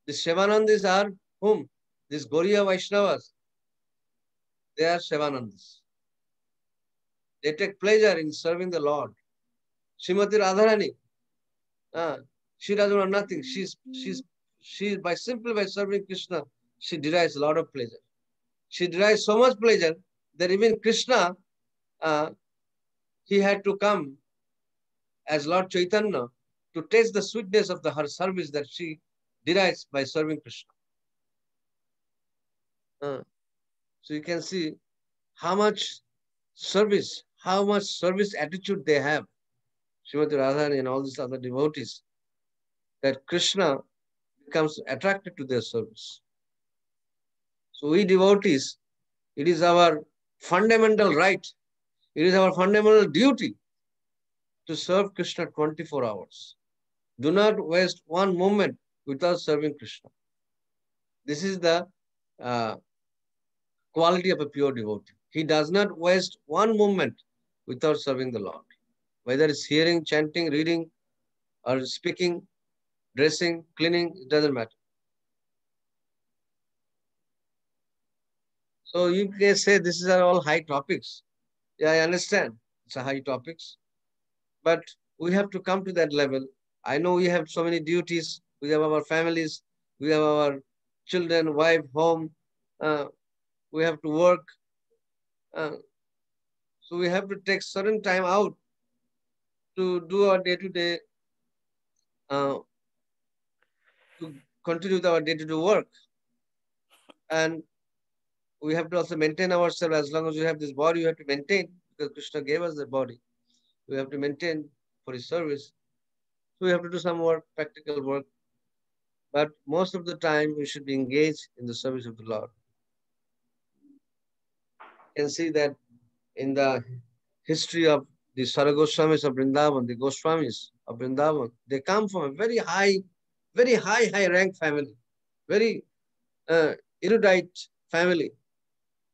The Shivanandis are whom? These Gaudiya Vaishnavas. They are Shivanandis. They take pleasure in serving the Lord. Srimati Radharani, she doesn't want nothing. She's by serving Krishna, she derives a lot of pleasure. She derives so much pleasure that even Krishna, he had to come as Lord Chaitanya to taste the sweetness of her service that she derives by serving Krishna. So you can see how much service attitude they have, Srimati Radharani and all these other devotees, that Krishna becomes attracted to their service. So we devotees, it is our fundamental right, it is our fundamental duty to serve Krishna 24 hours. Do not waste one moment without serving Krishna. This is the quality of a pure devotee. He does not waste one moment without serving the Lord. Whether it's hearing, chanting, reading, or speaking, dressing, cleaning, it doesn't matter. So you can say this are all high topics. Yeah, I understand. It's a high topics. But we have to come to that level. I know we have so many duties. We have our families. We have our children, wife, home. We have to work. So we have to take certain time out to do our day-to-day, to continue with our day-to-day work. And we have to also maintain ourselves. As long as you have this body, you have to maintain, because Krishna gave us the body. We have to maintain for his service. So we have to do some work, practical work. But most of the time, we should be engaged in the service of the Lord. You can see that in the history of the Saragoswamis of Vrindavan, the Goswamis of Vrindavan, they come from a very high rank family, very erudite family.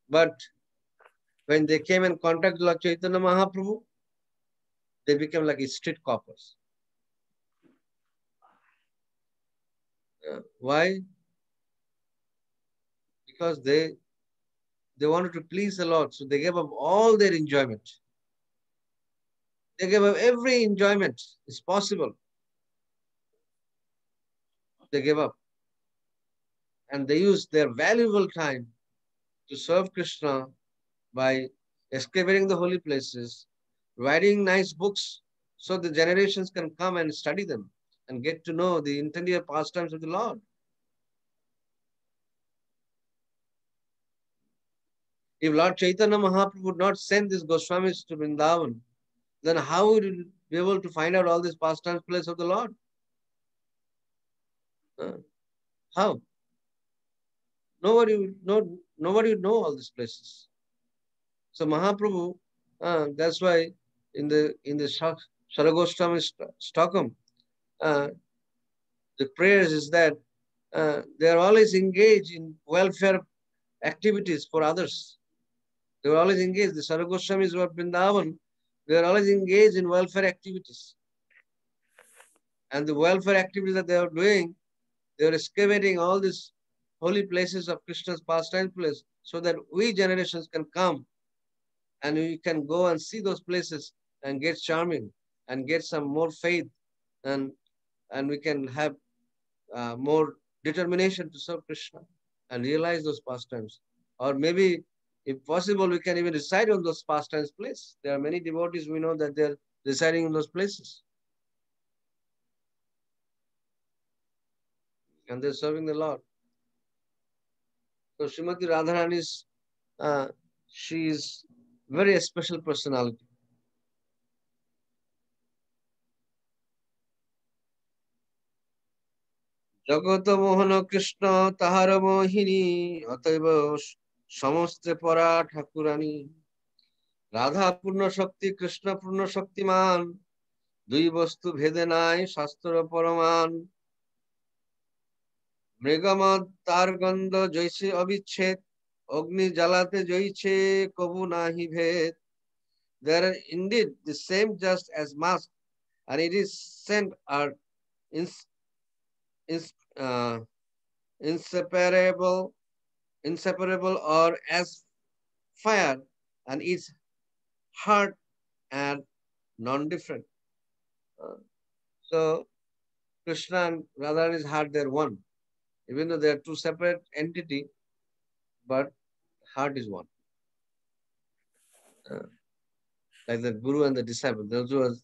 But when they came in contact with Lord Chaitanya Mahaprabhu, they became like street coppers. Why? Because they wanted to please the Lord, so they gave up all their enjoyment. They gave up every enjoyment is possible. They gave up. And they used their valuable time to serve Krishna by excavating the holy places, writing nice books so the generations can come and study them and get to know the interior pastimes of the Lord. If Lord Chaitanya Mahaprabhu would not send these Goswamis to Vrindavan, then how would we be able to find out all these pastimes place of the Lord? How? Nobody would know all these places. So Mahaprabhu, that's why in the Saragostam Stockholm, the prayers is that they are always engaged in welfare activities for others. They were always engaged. The Saragoswamis were Vrindavan. They are always engaged in welfare activities. And the welfare activities that they are doing, they are excavating all these holy places of Krishna's pastime place so that we generations can come and we can go and see those places and get charming and get some more faith, and we can have more determination to serve Krishna and realize those pastimes. Or maybe, if possible, we can even reside on those pastimes place. There are many devotees we know that they're residing in those places. And they're serving the Lord. So Srimati Radharani is, she is very special personality. জগত মোহন কৃষ্ণ তাহার মোহিনী, অতএব সমস্তে পরা ঠাকুরানী। রাধা পূর্ণ শক্তি, কৃষ্ণ পূর্ণ শক্তিমান, দুই বস্তু ভেদে নাই শাস্ত্র পরমান। মৃগমদ তার গন্ধ জৈসে অবিচ্ছেদ, অগ্নি জ্বালাতে জইছে কবু নাহি ভেদ। There are indeed the same just as mask, and it is scent are ins, ins, uh, inseparable, inseparable or as fire, and its heart and non-different. Uh, so Krishna and Radha and his heart they're one, even though they are two separate entity, but heart is one. Uh, like the guru and the disciple, those who are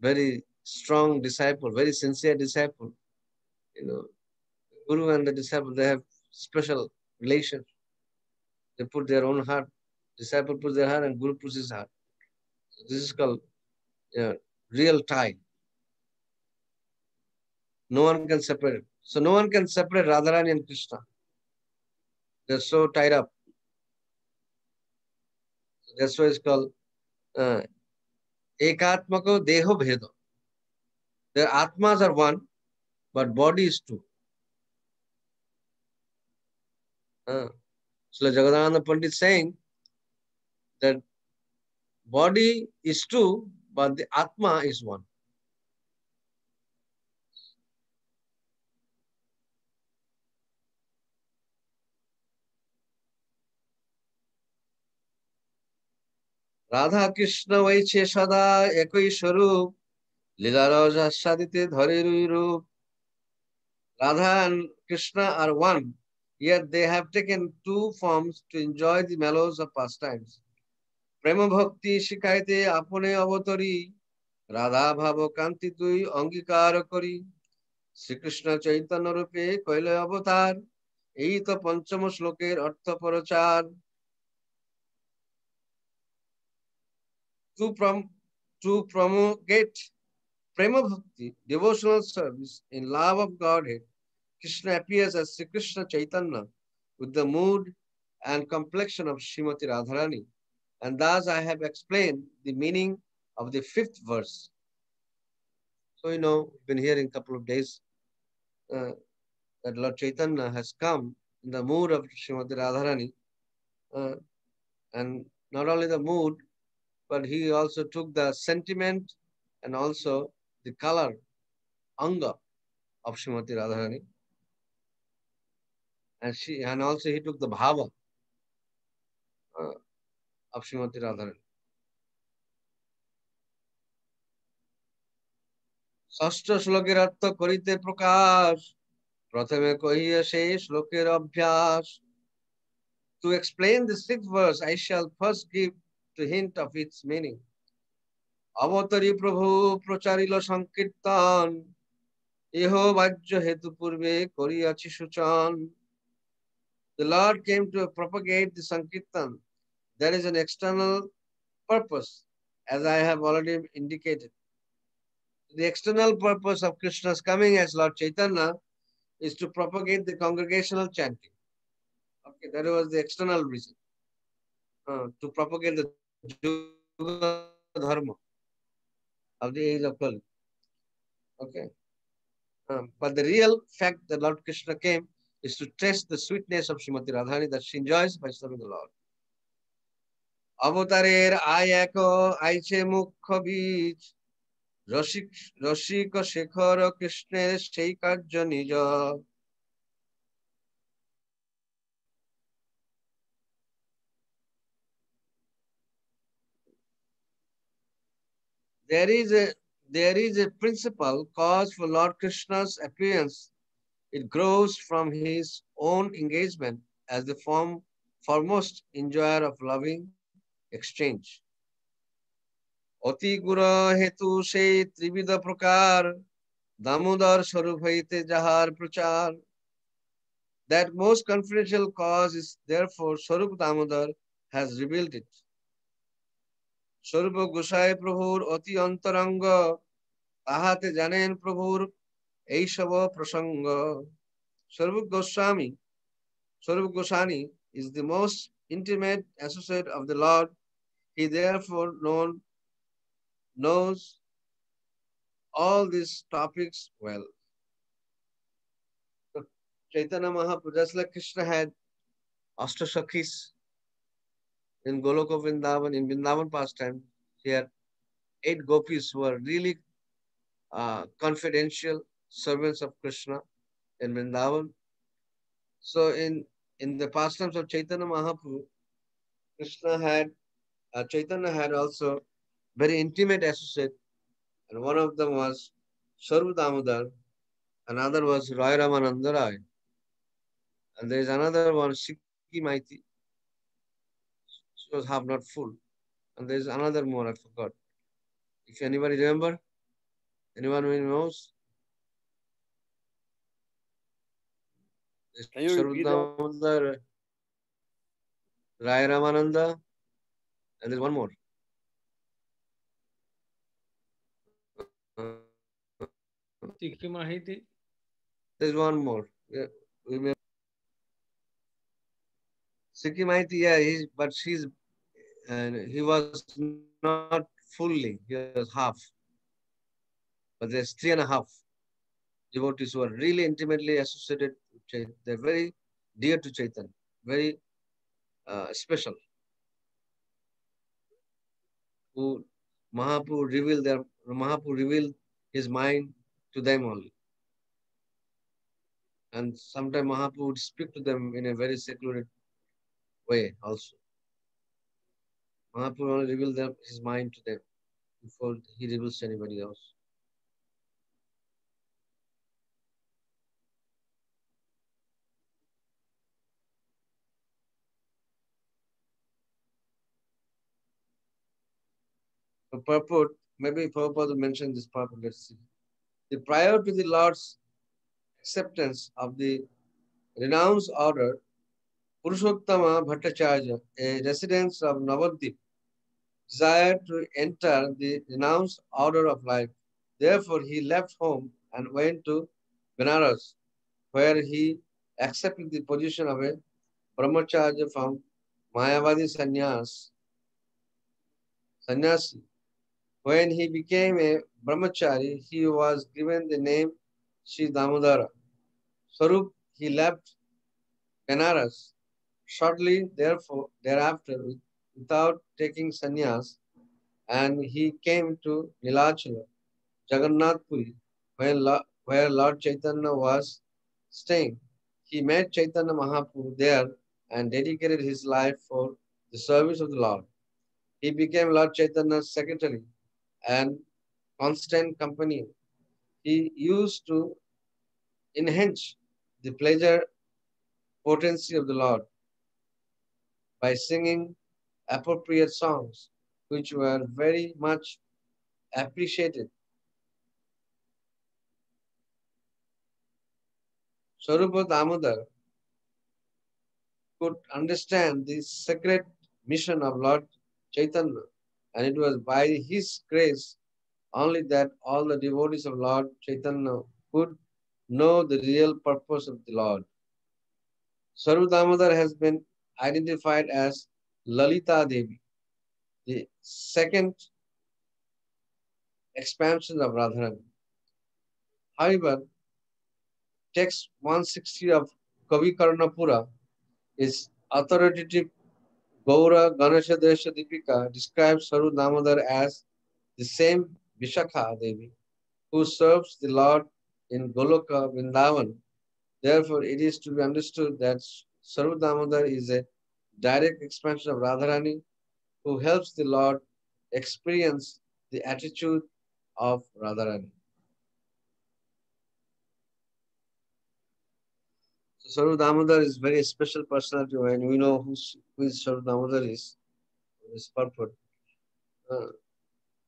very strong disciple, very sincere disciple, you know, guru and the disciple, they have special relation. They put their own heart. Disciple puts their heart and guru puts his heart. So this is called real tie. No one can separate it. So no one can separate Radharani and Krishna. They're so tied up. So that's why it's called Ekatmako Deho Bhedo. Their Atmas are one, but body is two. So Jagadananda Pandit saying that body is two, but the Atma is one. Radha Krishna হয়েছে সদা একই স্বরূপ, লীলারস আস্বাদিতে ধরে রূপ। Radha and Krishna are one, yet they have taken two forms to enjoy the mellows of pastimes. Prema bhakti shikaite apone avatari, Radha ভাব কান্তি তুই অঙ্গীকার করি। শ্রীকৃষ্ণ চৈতন্য রূপে কইলে অবতার, এই তো পঞ্চম শ্লোকের অর্থ প্রচার। To promulgate Prema Bhakti, devotional service in love of Godhead, Krishna appears as Sri Krishna Chaitanya with the mood and complexion of Srimati Radharani. And thus I have explained the meaning of the fifth verse. So, we've been hearing a couple of days that Lord Chaitanya has come in the mood of Srimati Radharani. And not only the mood, but he also took the sentiment and also the color, anga of Srimati Radharani. And also he took the bhava of Srimati Radharani. ষষ্ঠ শ্লোকের অর্থ করিতে প্রকাশ, প্রথমে কহিয়া সেই শ্লোকের অভ্যাস। To explain the sixth verse, I shall first give the hint of its meaning. অবতরী প্রভু প্রচারিল সংকীর্তন, এহ বাহ্য হেতু পূর্বে করিয়াছি সূচন। The Lord came to propagate the Sankirtan. There is an external purpose, as I have already indicated. The external purpose of Krishna's coming as Lord Chaitanya is to propagate the congregational chanting. Okay, that was the external reason. To propagate the Juga Dharma of the age of Kali. Okay. But the real fact that Lord Krishna came is to test the sweetness of Srimati Radharani that she enjoys by serving the Lord. Avatarer ayako aiche mukha bij, রসিক শেখর কৃষ্ণের সেই কার্য নিজ। There is a principal cause for Lord Krishna's appearance. It grows from his own engagement as the foremost enjoyer of loving exchange. অতি গুণ হেতু সেই ত্রিবিধ প্রকার, দামোদর স্বরূপ হইতে যাহার প্রচার। That most confidential cause is therefore Swarup Damodar has revealed it. Swarup Gosai Prabhur অতি অন্তরঙ্গ, তাহাতে জানেন প্রভুর Aishava Prasanga. Sarva Goswami, Sarva Goswami is the most intimate associate of the Lord. He therefore knows all these topics well. So, Chaitanya Mahaprabhu, just like Krishna had Ashtashakhis in Goloka Vrindavan, in Vrindavan pastime, he had 8 gopis who were really confidential servants of Krishna in Vrindavan. So in the pastimes of Chaitanya Mahaprabhu, Krishna had Chaitanya had also very intimate associate, and one of them was Sarva Damodar, another was Roy Ramananda Rai, and there is another one, Sikhi Maiti. She was half not full, and there is another more I forgot. If anybody remember, anyone who knows, Can you Sarva repeat that? Damodar, Rai Ramananda, and there's one more. Tikhi Mahiti. There's one more. Yeah, we may Sikhi Maiti, yeah, but she's and he was not fully, he was half. But there's 3.5 devotees who are really intimately associated with Chaitanya. They're very dear to Chaitanya, very special. Who Mahaprabhu revealed his mind to them only. And sometimes Mahaprabhu would speak to them in a very secluded way also. Mahaprabhu only revealed his mind to them before he reveals to anybody else. So purport, maybe Prabhupada mentioned this purport, let's see. The prior to the Lord's acceptance of the renounced order, Purushottama Bhattacharya, a resident of Navadvip, desired to enter the renounced order of life. Therefore, he left home and went to Benares, where he accepted the position of a brahmacharya from Mayavadi sannyasi. When he became a brahmachari, he was given the name Sri Damodara. Swarup, he left Benares shortly thereafter without taking sannyas, and he came to Nilachala, Jagannath Puri, where Lord Chaitanya was staying. He met Chaitanya Mahaprabhu there and dedicated his life for the service of the Lord. He became Lord Chaitanya's secretary and constant companion. He used to enhance the pleasure potency of the Lord by singing appropriate songs, which were very much appreciated. Swarupa Damodar could understand the sacred mission of Lord Chaitanya, and it was by his grace only that all the devotees of Lord Chaitanya could know the real purpose of the Lord. Swarupa Damodar has been identified as Lalita Devi, the second expansion of Radharani. However, text 160 of Kavi Karnapura is authoritative. Gaura Ganesha Desha Deepika describes Saru Damodar as the same Vishakha Devi who serves the Lord in Goloka Vrindavan. Therefore, it is to be understood that Saru Damodar is a direct expansion of Radharani who helps the Lord experience the attitude of Radharani. So Saru Damodar is very special personality and we know who is Saru Damodar is purport. Uh,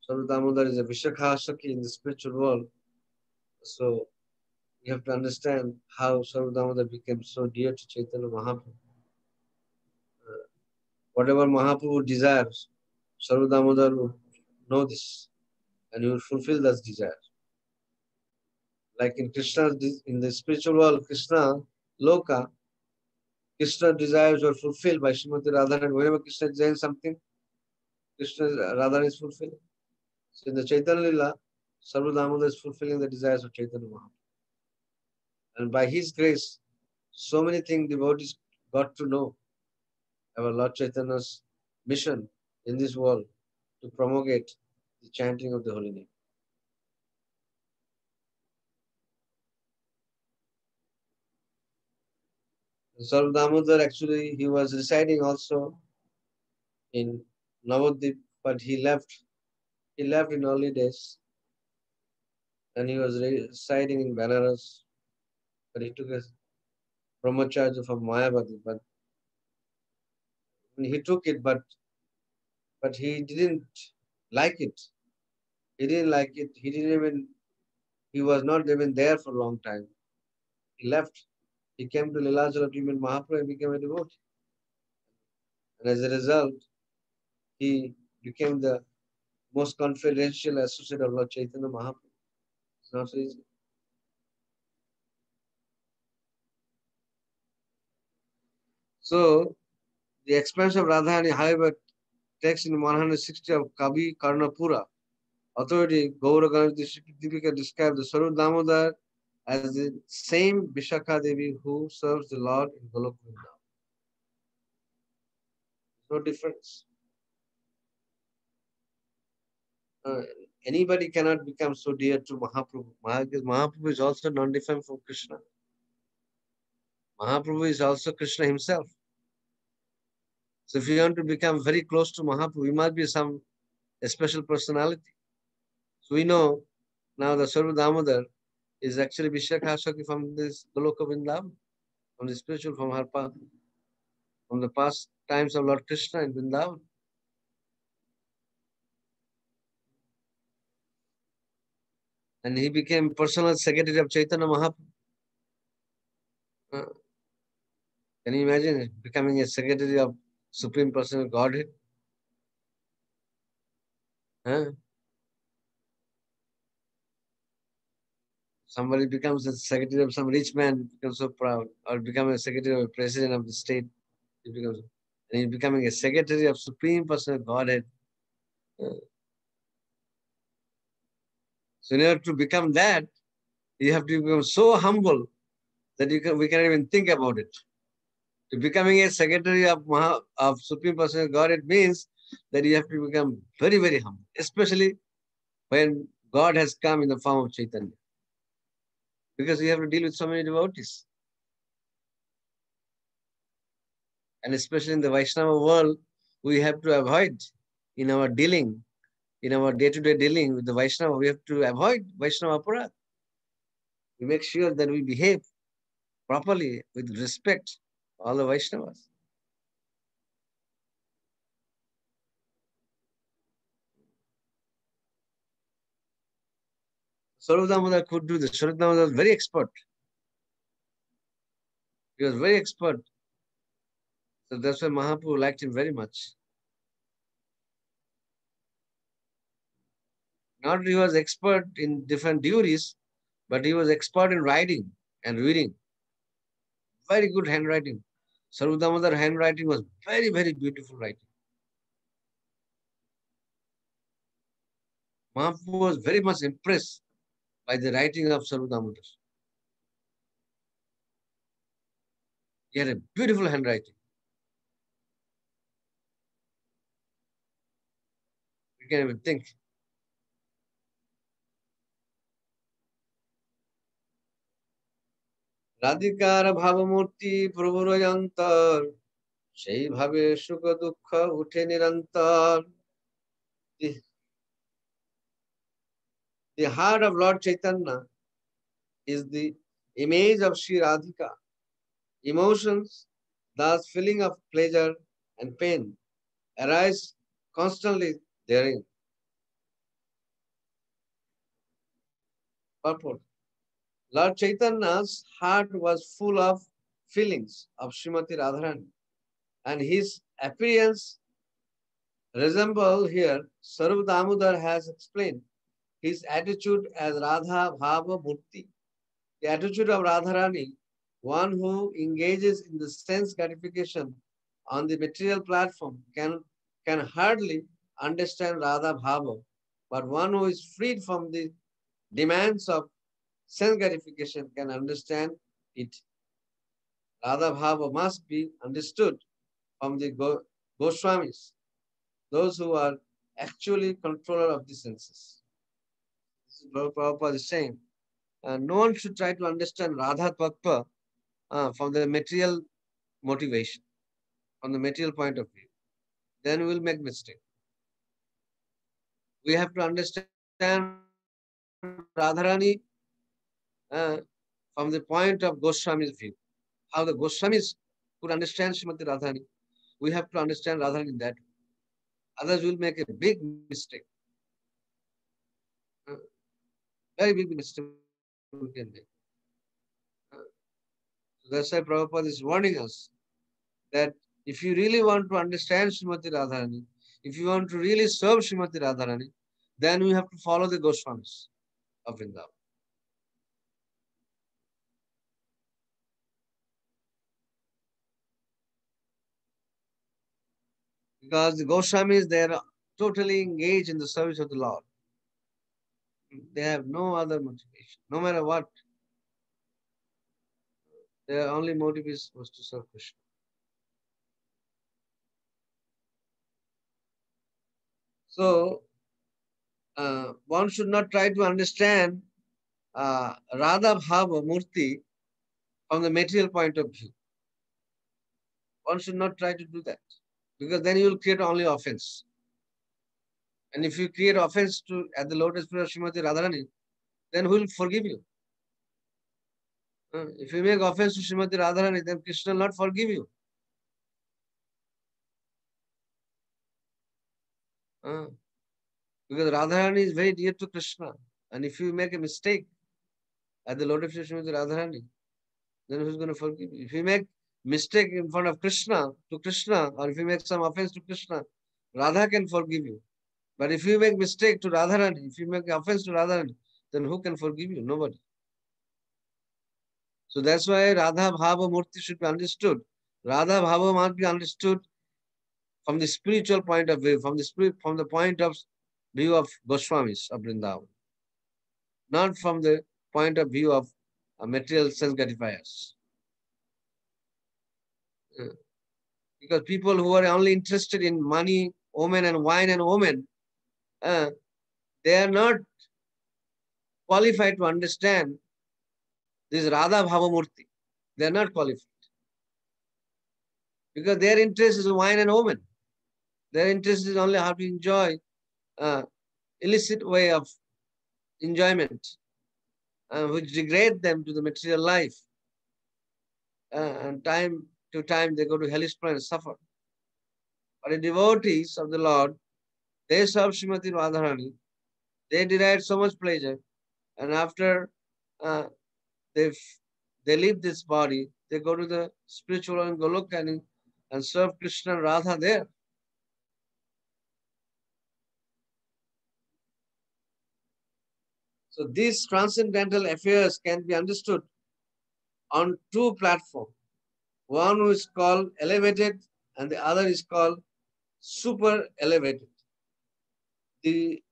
Saru Damodar is a Vishakha Shaki in the spiritual world. So you have to understand how Saru Damodar became so dear to Chaitanya Mahaprabhu. Whatever Mahaprabhu desires, Saru Damodar would know this and he will fulfill that desire. Like in Krishna, in the spiritual world, Krishna, Loka, Krishna desires were fulfilled by Srimati Radharani. Whenever Krishna desires something, Krishna Radharani is fulfilling. So in the Chaitanya Lila, Sarva Damodar is fulfilling the desires of Chaitanya Mahaprabhu. And by his grace, so many things devotees got to know about Lord Chaitanya's mission in this world to promulgate the chanting of the holy name. Sarva Damodar actually, he was residing also in Navadvip, but he left. He left in early days and he was residing in Benares, but he took a brahmacharya from Mayavadi. But he took it, but he didn't like it. He didn't like it. He didn't even. He was not even there for a long time. He left. He came to Leelachala to meet Mahaprabhu and became a devotee. And as a result, he became the most confidential associate of Lord Chaitanya Mahaprabhu. It's not so easy. So, the expansion of Radharani, however, text in 160 of Kavi Karnapura, authority Gauraganj Deepika described the Sarup Damodar as the same Vishakha Devi who serves the Lord in Golok Vrindavan. No difference. Uh, Anybody cannot become so dear to Mahaprabhu. Mahaprabhu is also non-different from Krishna. Mahaprabhu is also Krishna himself. So if you want to become very close to Mahaprabhu, you must be some special personality. So we know now the Sarva Damodar is actually Vishakha Shakti from this Goloka Vrindavan, from the spiritual, from her path, from the past times of Lord Krishna in Vrindavan. And he became personal secretary of Chaitanya Mahaprabhu. Can you imagine becoming a secretary of Supreme Personal Godhead? Huh? Somebody becomes a secretary of some rich man, becomes so proud, or become a secretary of a president of the state. He becomes, and he's becoming a secretary of Supreme Personal Godhead. So in order to become that, you have to become so humble that we cannot even think about it. To becoming a secretary of Supreme Personal Godhead means that you have to become very, very humble, especially when God has come in the form of Chaitanya. Because you have to deal with so many devotees. And especially in the Vaishnava world, we have to avoid in our dealing, in our day-to-day dealing with the Vaishnava, we have to avoid Vaishnava Aparadh. We make sure that we behave properly with respect all the Vaishnavas. Sarup Damodar could do this. Sarup Damodar was very expert. He was very expert. So that's why Mahaprabhu liked him very much. Not he was expert in different duties, but he was expert in writing and reading. Very good handwriting. Sarup Damodar's handwriting was very, very beautiful writing. Mahaprabhu was very much impressed by the writing of Sarup Damodar. He had a beautiful handwriting. You can't even think. রাধিকার ভাবমূর্তি প্রভুর অন্তর সেইভাবে সুখ দুঃখ উঠে নিরন্তর. The heart of Lord Chaitanya is the image of Sri Radhika. Emotions, thus feeling of pleasure and pain, arise constantly therein. Purport. Lord Chaitanya's heart was full of feelings of Srimati Radharani, and his appearance resemble here, Sarup Damodar has explained his attitude as Radha Bhava Murti. The attitude of Radharani, one who engages in the sense gratification on the material platform, can hardly understand Radha Bhava, but one who is freed from the demands of sense gratification can understand it. Radha Bhava must be understood from the Goswamis, those who are actually controller of the senses. This is what Prabhupada is saying. No one should try to understand Radha Tattva from the material motivation, from the material point of view. Then we will make mistake. We have to understand Radharani from the point of Goswami's view. How the Goswamis could understand Srimati Radharani. We have to understand Radharani in that way. Others will make a big mistake. Very big mistake we can make. That's why Prabhupada is warning us that if you really want to understand Srimati Radharani, if you want to really serve Srimati Radharani, then you have to follow the Goswamis of Vrindavan. Because the Goswamis, they are totally engaged in the service of the Lord. They have no other motivation, no matter what. Their only motive was to serve Krishna. So, one should not try to understand Radha Bhava Murti from the material point of view. One should not try to do that, because then you will create only offense. And if you create offense at the lotus feet of Srimati Radharani, then who will forgive you? If you make offense to Srimati Radharani, then Krishna will not forgive you. Because Radharani is very dear to Krishna. And if you make a mistake at the lotus feet of Srimati Radharani, then who's going to forgive you? If you make mistake in front of Krishna, to Krishna, or if you make some offense to Krishna, Radha can forgive you. But if you make mistake to Radharani, if you make offense to Radharani, then who can forgive you? Nobody. So that's why Radha Bhava Murti should be understood. Radha Bhava must be understood from the spiritual point of view, from the point of view of Goswamis of Vrindavan, not from the point of view of material sense gratifiers. Because people who are only interested in money, women, and wine and women, they are not qualified to understand this Radha Bhava Murti. They are not qualified. Because their interest is wine and women. Their interest is only how to enjoy illicit way of enjoyment, which degrade them to the material life. And time to time they go to hellish plane and suffer. But the devotees of the Lord, they serve Srimati Radharani. They derive so much pleasure, and after they leave this body, they go to the spiritual and Golokani and serve Krishna and Radha there. So these transcendental affairs can be understood on two platforms. One is called elevated and the other is called super elevated. The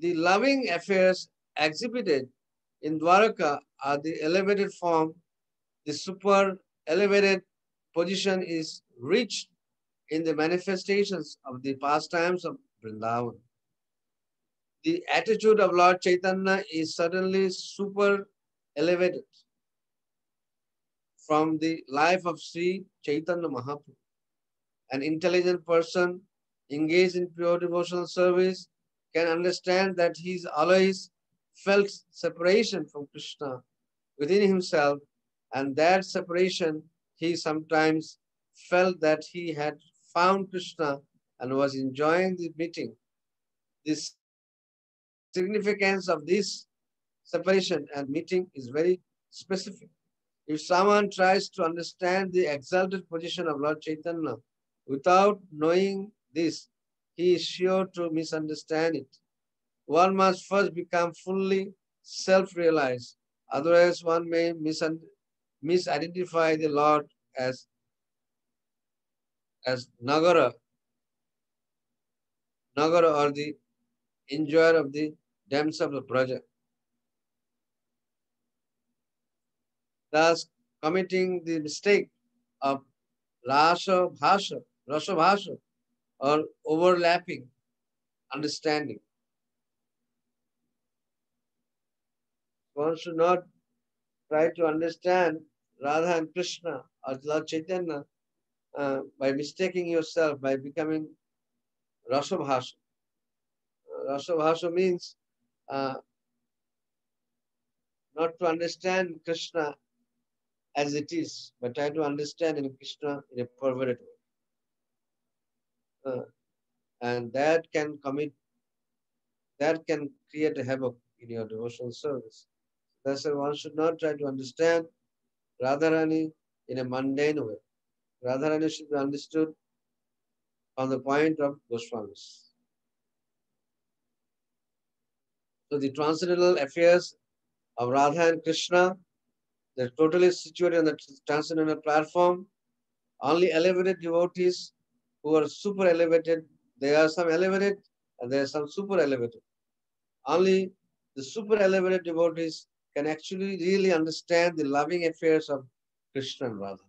loving affairs exhibited in Dwaraka are the elevated form. The super elevated position is reached in the manifestations of the pastimes of Vrindavan. The attitude of Lord Chaitanya is suddenly super elevated from the life of Sri Chaitanya Mahaprabhu. An intelligent person engaged in pure devotional service can understand that he's always felt separation from Krishna within himself, and that separation he sometimes felt that he had found Krishna and was enjoying the meeting. The significance of this separation and meeting is very specific. If someone tries to understand the exalted position of Lord Chaitanya without knowing this, he is sure to misunderstand it. One must first become fully self-realized. Otherwise, one may misidentify the Lord as Nagara, or the enjoyer of the dams of the Braja, thus committing the mistake of Rasa Bhasha, or overlapping understanding. One should not try to understand Radha and Krishna or Lord Chaitanya by mistaking yourself, by becoming Rasabhasa. Rasabhasa means uh, not to understand Krishna as it is, but try to understand in Krishna in a perverted way. And that can create a havoc in your devotional service. That's why one should not try to understand Radharani in a mundane way. Radharani should be understood from the point of Goswamis. So the transcendental affairs of Radha and Krishna, they're totally situated on the transcendental platform. Only elevated devotees who are super elevated, there are some elevated and there are some super elevated. Only the super elevated devotees can actually really understand the loving affairs of Krishna and Radha.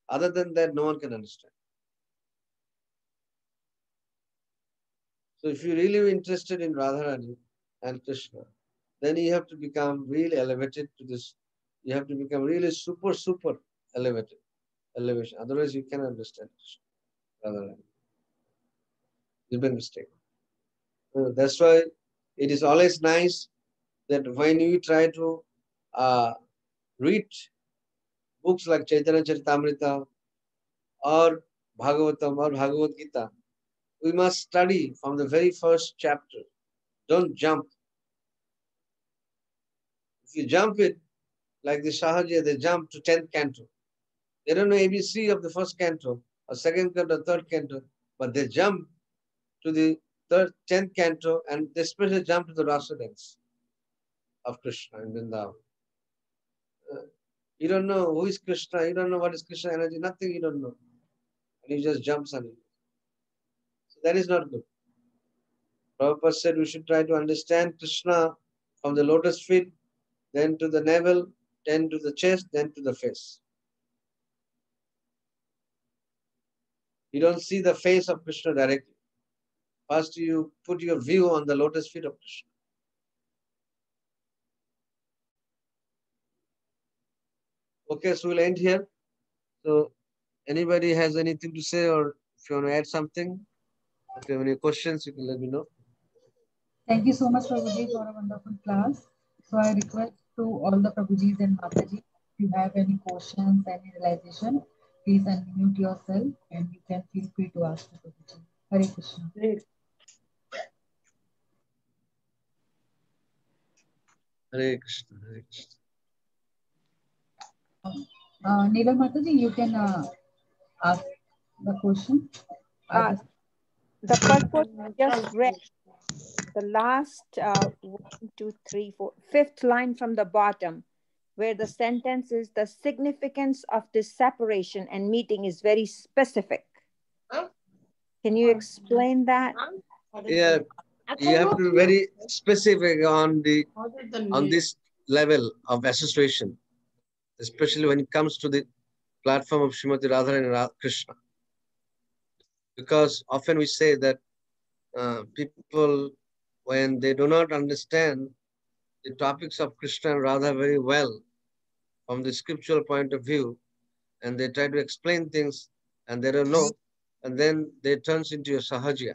Other than that, no one can understand. So if you're really interested in Radharani and Krishna, then you have to become really elevated to this. You have to become really super elevation. Otherwise, you cannot understand Radharani. You've been mistaken. That's why it is always nice that when you try to uh, read books like Chaitanya Charitamrita or Bhagavatam or Bhagavad Gita, we must study from the very first chapter. Don't jump. If you jump it, like the Sahaja, they jump to 10th canto. They don't know ABC of the first canto, or second canto, third canto, but they jump to the 10th canto, and they especially jump to the Rasa dance of Krishna in Vrindavan. You don't know who is Krishna, you don't know what is Krishna energy, nothing you don't know. And you just jump on it. So that is not good. Prabhupada said we should try to understand Krishna from the lotus feet, then to the navel, then to the chest, then to the face. You don't see the face of Krishna directly. First, you put your view on the lotus feet of Krishna. Okay, so we'll end here. So, anybody has anything to say, or if you want to add something, if you have any questions, you can let me know. Thank you so much, Prabhuji, for a wonderful class. So I request to all the Prabhujis and Mataji, if you have any questions, any realization, please unmute yourself and you can feel free to ask the Prabhuji. Hare Krishna. Hare Krishna, Hare Krishna. Neelam Mataji, you can ask the question. The purport just read, the last one, two, three, four, fifth line from the bottom, where the sentence is the significance of this separation and meeting is very specific. Can you explain that? Yeah, you have to be very specific on this level of association, especially when it comes to the platform of Srimati Radha and Krishna. Because often we say that people, when they do not understand the topics of Krishna and Radha very well from the scriptural point of view, and they try to explain things and they don't know, and then they turns into a sahaja.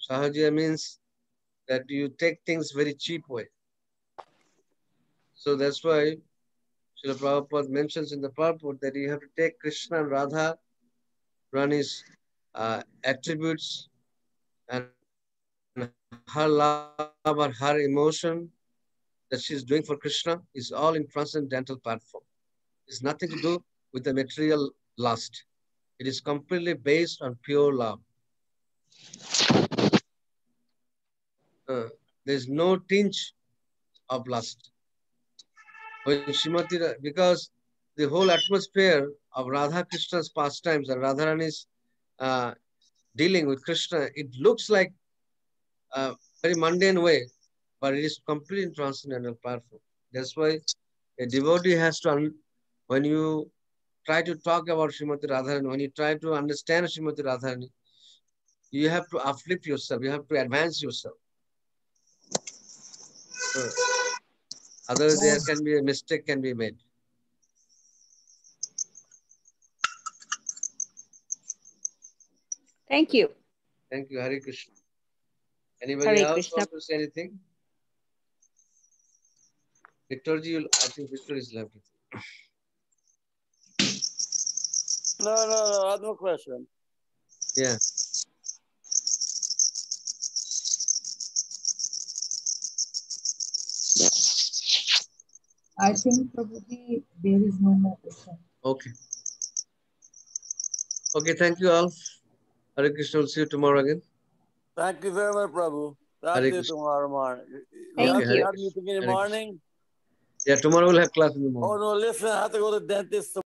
Sahaja means that you take things very cheap way. So that's why Srila Prabhupada mentions in the purport that you have to take Krishna and Radha, Rani's attributes, and her love or her emotion that she's doing for Krishna is all in transcendental platform. It's nothing to do with the material lust. It is completely based on pure love. There's no tinge of lust. when Srimati, because the whole atmosphere of Radha Krishna's pastimes and Radharani's dealing with Krishna, it looks like a very mundane way, but it is completely transcendental, powerful. That's why a devotee has to, when you try to talk about Srimati Radharani, when you try to understand Srimati Radharani, you have to uplift yourself, you have to advance yourself. Otherwise, there can be a mistake can be made. Thank you. Thank you, Hare Krishna. Anybody Hare else Krishna. want to say anything? Victorji, I think Victor is left. No, I have no question. Yeah. I think Prabhuji, there is no more question. Okay. Okay, thank you all. Hare Krishna, we'll see you tomorrow again. Thank you very much, Prabhu. Hare That's it Krishna. tomorrow morning. Thank Okay, you. You have meeting in the Hare Krishna. morning? Yeah, tomorrow we'll have class in the morning. Oh, no, listen, I have to go to the dentist